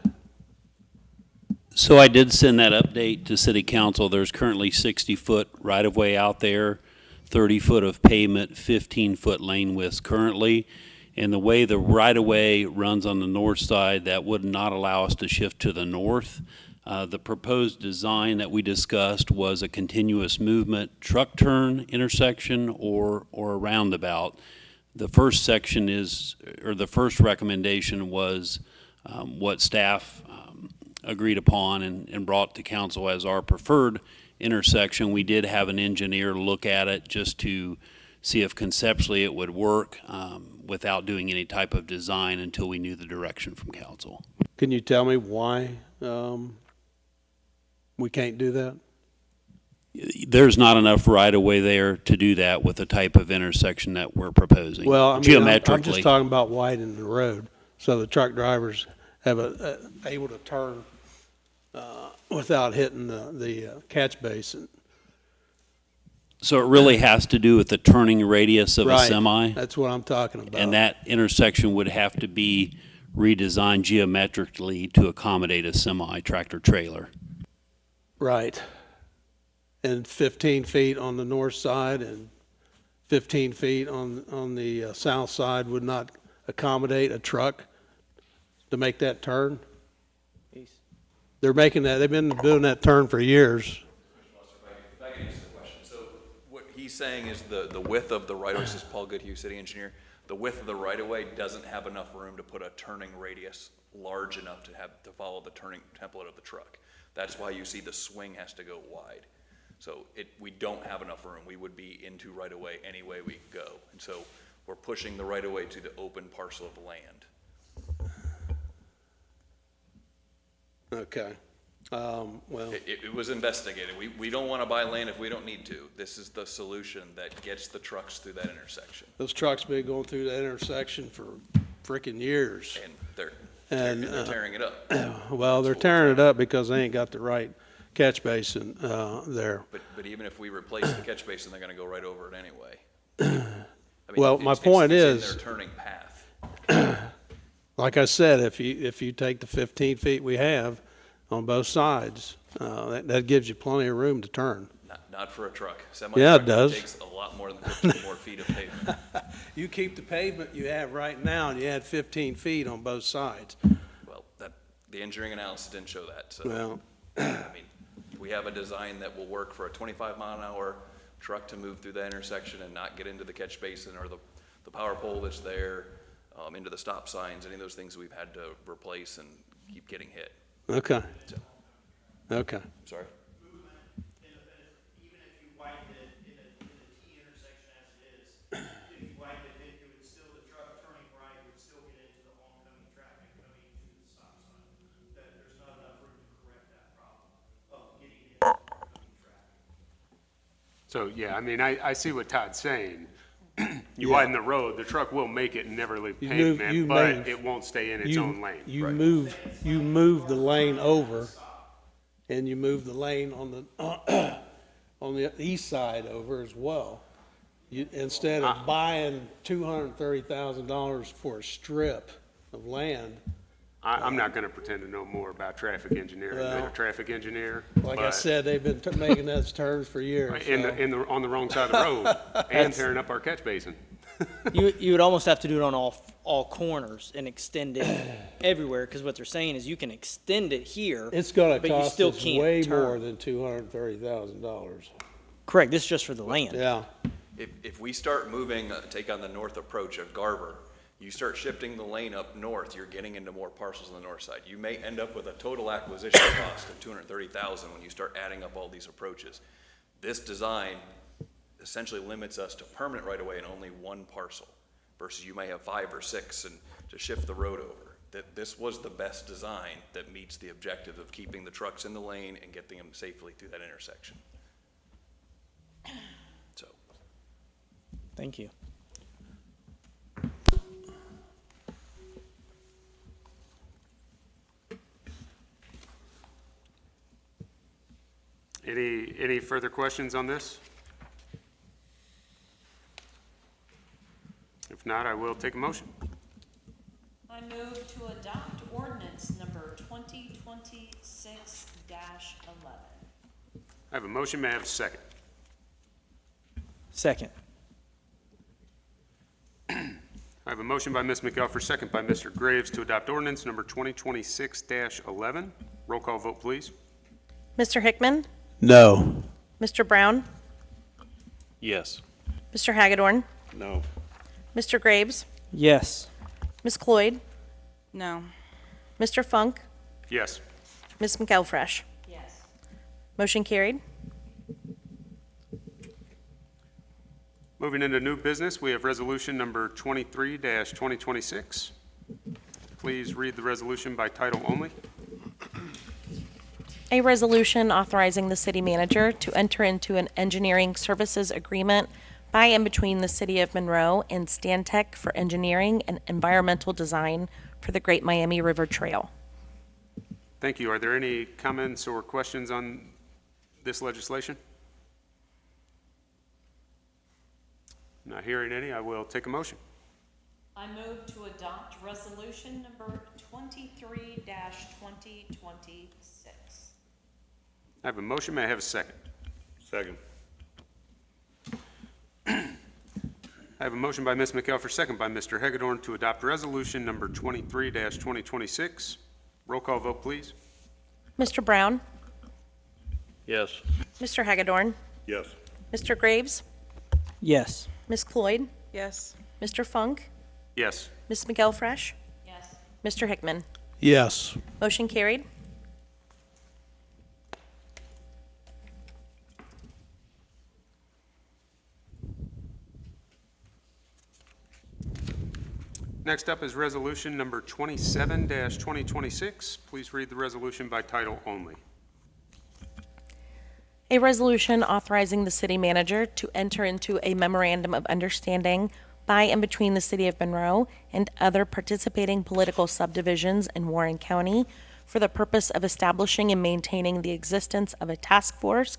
So I did send that update to City Council. There's currently 60-foot right-of-way out there, 30-foot of pavement, 15-foot lane width currently. And the way the right-of-way runs on the north side, that would not allow us to shift to the north. The proposed design that we discussed was a continuous movement truck turn intersection or a roundabout. The first section is, or the first recommendation was what staff agreed upon and brought to council as our preferred intersection. We did have an engineer look at it just to see if conceptually it would work without doing any type of design until we knew the direction from council. Can you tell me why we can't do that? There's not enough right-of-way there to do that with the type of intersection that we're proposing. Well, I mean, Geometrically. I'm just talking about widening the road so the truck drivers have able to turn without hitting the catch basin. So it really has to do with the turning radius of a Right. semi? That's what I'm talking about. And that intersection would have to be redesigned geometrically to accommodate a semi-tractor trailer. Right. And 15 feet on the north side and 15 feet on the south side would not accommodate a truck to make that turn? They're making that, they've been doing that turn for years. If I can answer the question. So what he's saying is the width of the right-of-way, this is Paul Goodhue, city engineer, the width of the right-of-way doesn't have enough room to put a turning radius large enough to follow the turning template of the truck. That's why you see the swing has to go wide. So we don't have enough room. We would be into right-of-way any way we go. And so we're pushing the right-of-way to the open parcel of land. Okay. Well, It was investigated. We don't want to buy land if we don't need to. This is the solution that gets the trucks through that intersection. those trucks been going through that intersection for frickin' years. And they're tearing it up. Well, they're tearing it up because they ain't got the right catch basin there. But even if we replace the catch basin, they're going to go right over it anyway. I mean, Well, my point it's is, in their turning path. like I said, if you take the 15 feet we have on both sides, that gives you plenty of room to turn. Not for a truck. Yeah, it Semi-truck does. takes a lot more than 15 more feet of pavement. You keep the pavement you have right now, and you add 15 feet on both sides. Well, the engineering analysis didn't show that, so. Well, I mean, we have a design that will work for a 25-mile-an-hour truck to move through the intersection and not get into the catch basin or the power pole that's there, into the stop signs, any of those things we've had to replace and keep getting hit. okay, So, okay. sorry. Even if you widened it in the T intersection as it is, if you widened it, it would still, the truck turning right would still get into the oncoming traffic coming to the stop sign. That there's not enough room to correct that problem of getting into the oncoming traffic. So, yeah, I mean, I see what Todd's saying. You widen the road, the truck will make it and never leave You pavement, but move- it won't stay in its own lane. You move the lane over, and you move the lane on the, on the east side over as well. Instead of buying $230,000 for a strip of land, I'm not gonna pretend to know more about traffic engineering than a Well, traffic engineer. like I but said, they've been making those terms for years. on the wrong side of the road and tearing up our catch basin. You would almost have to do it on all corners and extend it everywhere, because what they're saying is you can extend it here. It's gonna but you cost still us can't way turn. more than $230,000. Correct, this is just for the land. Yeah. If we start moving, take on the north approach of Garver, you start shifting the lane up north, you're getting into more parcels on the north side. You may end up with a total acquisition cost of $230,000 when you start adding up all these approaches. This design essentially limits us to permanent right-of-way in only one parcel, versus you may have 5 or 6 and to shift the road over. That this was the best design that meets the objective of keeping the trucks in the lane and getting them safely through that intersection. So. Thank you. Any further questions on this? If not, I will take a motion. I move to adopt ordinance number 2026-11. I have a motion, may I have a second? Second. I have a motion by Ms. McElfresh, second by Mr. Graves to adopt ordinance number 2026-11. Roll call vote, please. Mr. Hickman, No. Mr. Brown, Yes. Mr. Hagedorn, No. Mr. Graves, Yes. Ms. Cloyd, No. Mr. Funk, Yes. Ms. McElfresh. Yes. Motion carried. Moving into new business, we have resolution number 23-2026. Please read the resolution by title only. A resolution authorizing the city manager to enter into an engineering services agreement by and between the City of Monroe and Stantec for engineering and environmental design for the Great Miami River Trail. Thank you. Are there any comments or questions on this legislation? Not hearing any, I will take a motion. I move to adopt resolution number 23-2026. I have a motion, may I have a second? Second. I have a motion by Ms. McElfresh, second by Mr. Hagedorn to adopt resolution number 23-2026. Roll call vote, please. Mr. Brown, Yes. Mr. Hagedorn, Yes. Mr. Graves, Yes. Ms. Cloyd, Yes. Mr. Funk, Yes. Ms. McElfresh, Yes. Mr. Hickman. Yes. Motion carried. Next up is resolution number 27-2026. Please read the resolution by title only. A resolution authorizing the city manager to enter into a memorandum of understanding by and between the City of Monroe and other participating political subdivisions in Warren County for the purpose of establishing and maintaining the existence of a task force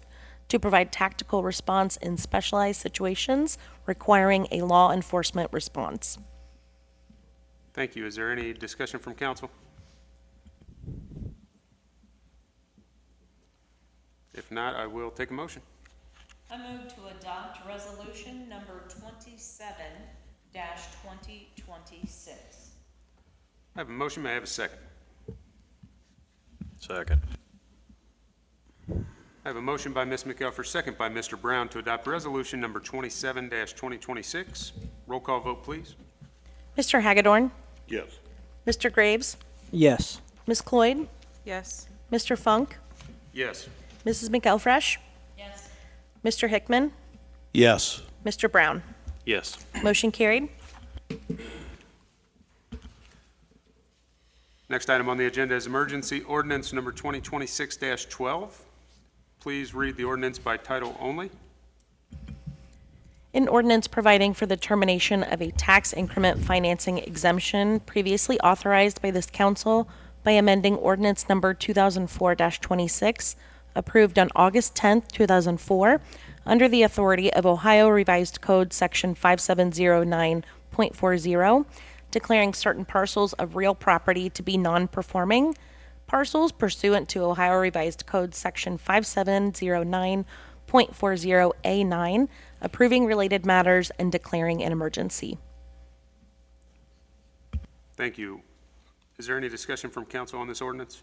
to provide tactical response in specialized situations requiring a law enforcement response. Thank you. Is there any discussion from council? If not, I will take a motion. I move to adopt resolution number 27-2026. I have a motion. May I have a second? Second. I have a motion by Ms. McElfresh, second by Mr. Brown to adopt resolution number 27-2026. Roll call vote, please. Mr. Hagedorn, Yes. Mr. Graves, Yes. Ms. Cloyd, Yes. Mr. Funk, Yes. Mrs. McElfresh, Yes. Mr. Hickman, Yes. Mr. Brown. Yes. Motion carried. Next item on the agenda is emergency ordinance number 2026-12. Please read the ordinance by title only. An ordinance providing for the termination of a tax increment financing exemption previously authorized by this council by amending ordinance number 2004-26, approved on August 10th, 2004, under the authority of Ohio Revised Code Section 5709.40, declaring certain parcels of real property to be non-performing parcels pursuant to Ohio Revised Code Section 5709.40A9, approving related matters and declaring an emergency. Thank you. Is there any discussion from council on this ordinance?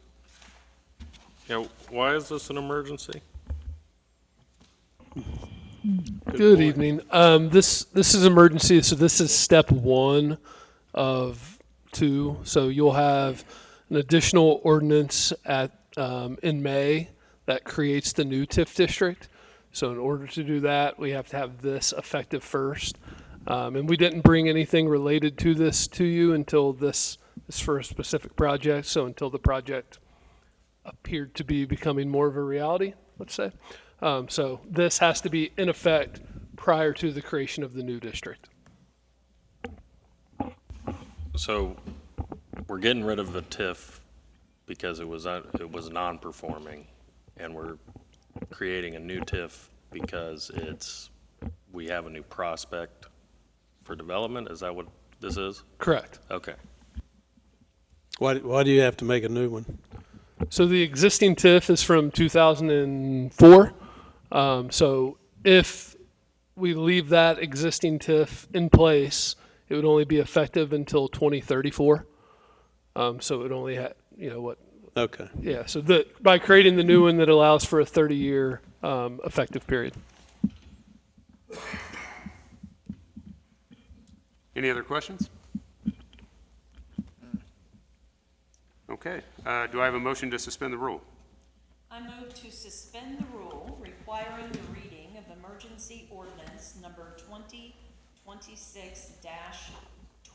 Yeah, why is this an emergency? Good evening. This is emergency, so this is step 1 of 2. So you'll have an additional ordinance in May that creates the new TIF district. So in order to do that, we have to have this effective first. And we didn't bring anything related to this to you until this is for a specific project. So until the project appeared to be becoming more of a reality, let's say. So this has to be in effect prior to the creation of the new district. So we're getting rid of the TIF because it was non-performing, and we're creating a new TIF because we have a new prospect for development. Is that what this is? Correct. Okay. Why do you have to make a new one? So the existing TIF is from 2004. So if we leave that existing TIF in place, it would only be effective until 2034. So it would only have, Okay. Yeah, so by creating the new one that allows for a 30-year effective period. Any other questions? Okay. Do I have a motion to suspend the rule? I move to suspend the rule requiring the reading of emergency ordinance number 2026-12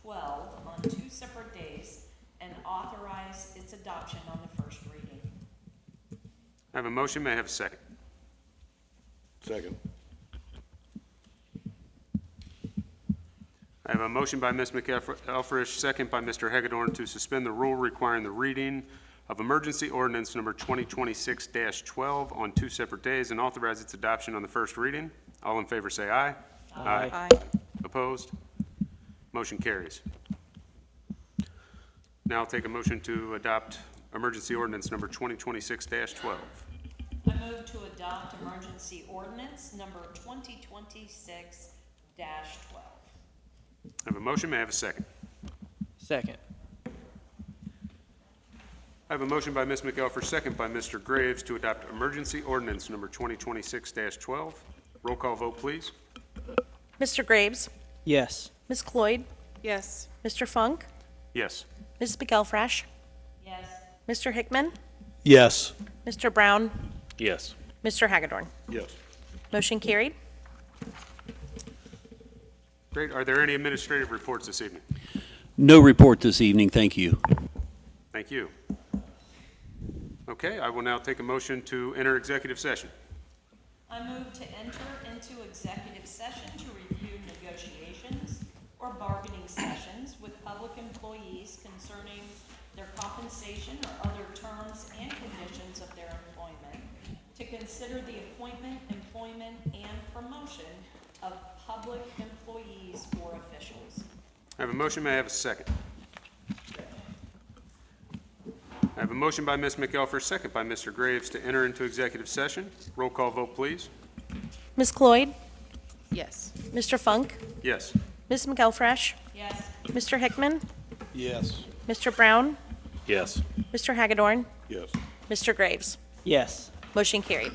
on 2 separate days and authorize its adoption on the first reading. I have a motion. May I have a second? Second. I have a motion by Ms. McElfresh, second by Mr. Hagedorn, to suspend the rule requiring the reading of emergency ordinance number 2026-12 on 2 separate days and authorize its adoption on the first reading. All in favor say aye. Aye. Opposed? Motion carries. Now I'll take a motion to adopt emergency ordinance number 2026-12. I move to adopt emergency ordinance number 2026-12. I have a motion. May I have a second? Second. I have a motion by Ms. McElfresh, second by Mr. Graves, to adopt emergency ordinance number 2026-12. Roll call vote, please. Mr. Graves, Yes. Ms. Cloyd, Yes. Mr. Funk, Yes. Ms. McElfresh, Yes. Mr. Hickman, Yes. Mr. Brown, Yes. Mr. Hagedorn. Yes. Motion carried. Great. Are there any administrative reports this evening? No report this evening, thank you. Thank you. Okay, I will now take a motion to enter executive session. I move to enter into executive session to review negotiations or bargaining sessions with public employees concerning their compensation or other terms and conditions of their employment, to consider the appointment, employment, and promotion of public employees or officials. I have a motion. May I have a second? I have a motion by Ms. McElfresh, second by Mr. Graves, to enter into executive session. Roll call vote, please. Ms. Cloyd, Yes. Mr. Funk, Yes. Ms. McElfresh, Yes. Mr. Hickman, Yes. Mr. Brown, Yes. Mr. Hagedorn, Yes. Mr. Graves. Yes. Motion carried.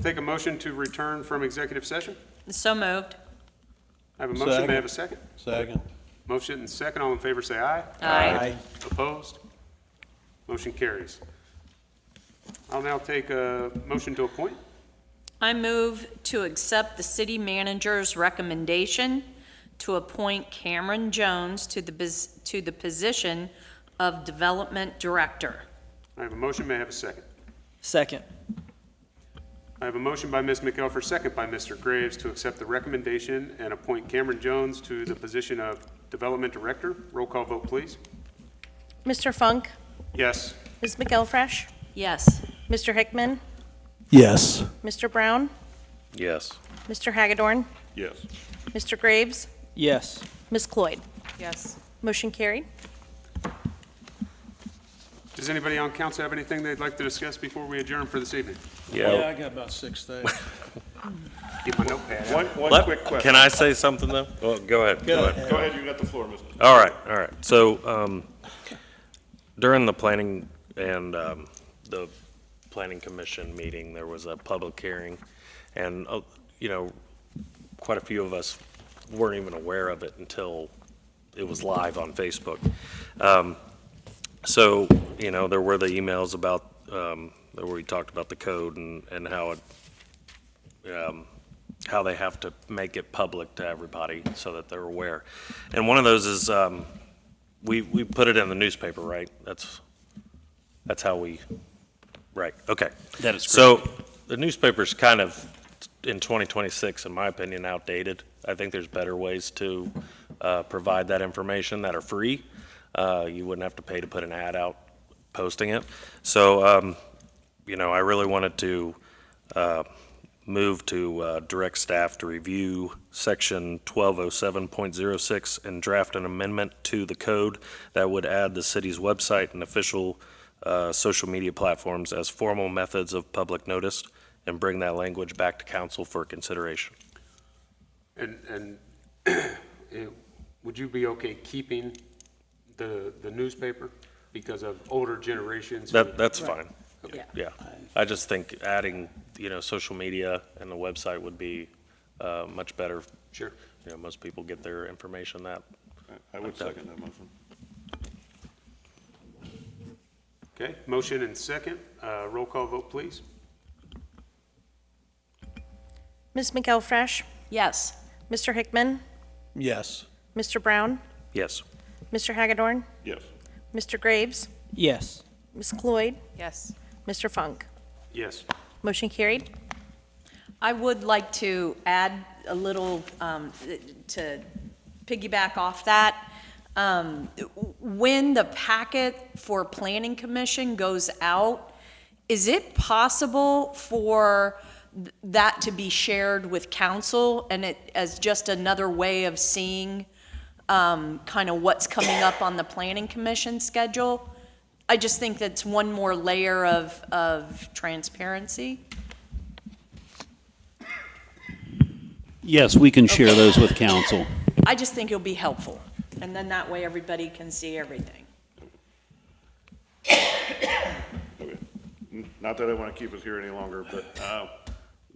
Take a motion to return from executive session. So moved. I have a motion. May I have a second? Second. Motion and second. All in favor, say aye. Aye. Opposed? Motion carries. I'll now take a motion to appoint. I move to accept the city manager's recommendation to appoint Cameron Jones to the position of Development Director. I have a motion. May I have a second? Second. I have a motion by Ms. McElfer, second by Mr. Graves, to accept the recommendation and appoint Cameron Jones to the position of Development Director. Roll call vote, please. Mr. Funk? Yes. Ms. McElfresh? Yes. Mr. Hickman? Yes. Mr. Brown? Yes. Mr. Hagedorn? Yes. Mr. Graves? Yes. Ms. Cloyd? Yes. Motion carried. Does anybody on council have anything they'd like to discuss before we adjourn for this evening? Yeah, I got about 6 things. Get my notepad out. One quick question. Can I say something though? Well, go ahead. Go ahead, you got the floor, Mr. All right, all right. So, during the planning and, the planning commission meeting, there was a public hearing, and, you know, quite a few of us weren't even aware of it until it was live on Facebook. So, you know, there were the emails about, where we talked about the code and how it, how they have to make it public to everybody so that they're aware. And one of those is, we put it in the newspaper, right? That's how we, right, okay. That is correct. So the newspaper's kind of, in 2026, in my opinion, outdated. I think there's better ways to provide that information that are free. You wouldn't have to pay to put an ad out posting it. So, you know, I really wanted to move to direct staff to review section 1207.06 and draft an amendment to the code that would add the city's website and official social media platforms as formal methods of public notice and bring that language back to council for consideration. And would you be okay keeping the newspaper because of older generations? That's fine. Yeah. Yeah. I just think adding, you know, social media and the website would be much better. Sure. You know, most people get their information that. I would second that motion. Okay, motion and second. Roll call vote, please. Ms. McElfresh? Yes. Mr. Hickman? Yes. Mr. Brown? Yes. Mr. Hagedorn? Yes. Mr. Graves? Yes. Ms. Cloyd? Yes. Mr. Funk? Yes. Motion carried. I would like to add a little, to piggyback off that. When the packet for Planning Commission goes out, is it possible for that to be shared with council and it as just another way of seeing kind of what's coming up on the Planning Commission schedule? I just think that's one more layer of transparency. Yes, we can share those with council. I just think it'll be helpful, and then that way everybody can see everything. Okay. Not that I want to keep us here any longer, but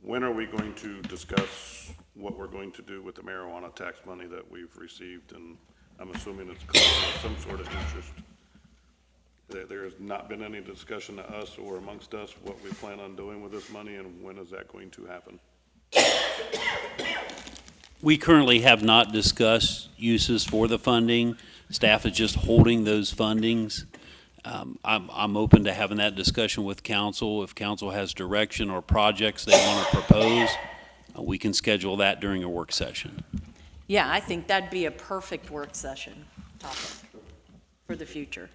when are we going to discuss what we're going to do with the marijuana tax money that we've received? And I'm assuming it's causing some sort of interest. There has not been any discussion to us or amongst us what we plan on doing with this money, and when is that going to happen? We currently have not discussed uses for the funding. Staff is just holding those fundings. I'm open to having that discussion with council. If council has direction or projects they want to propose, we can schedule that during a work session. Yeah, I think that'd be a perfect work session topic for the future.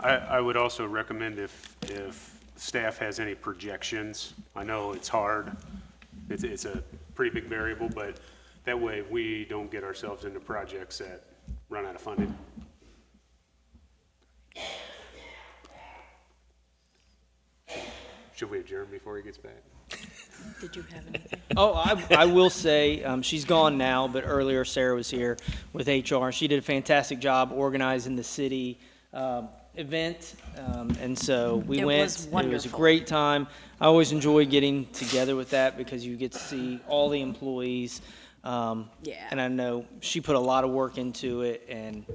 I would also recommend if staff has any projections. I know it's hard. It's a pretty big variable, but that way we don't get ourselves into projects that run out of funding. Should we adjourn before he gets back? Did you have anything? Oh, I will say, she's gone now, but earlier Sarah was here with HR. She did a fantastic job organizing the city event, and so we It went. was It was a wonderful. great time. I always enjoy getting together with that because you get to see all the employees. Yeah. And I know she put a lot of work into it and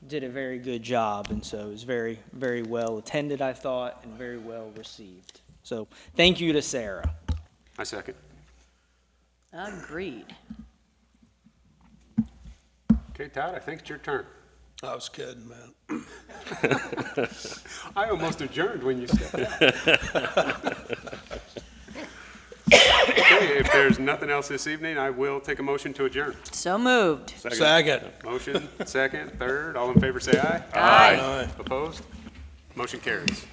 did a very good job, and so it was very, very well attended, I thought, and very well received. So thank you to Sarah. I second. Agreed. Okay, Todd, I think it's your turn. I was kidding, man. I almost adjourned when you stepped out. Okay, if there's nothing else this evening, I will take a motion to adjourn. So moved. Second. Motion, second, third, all in favor say aye. Aye. Opposed? Motion carries.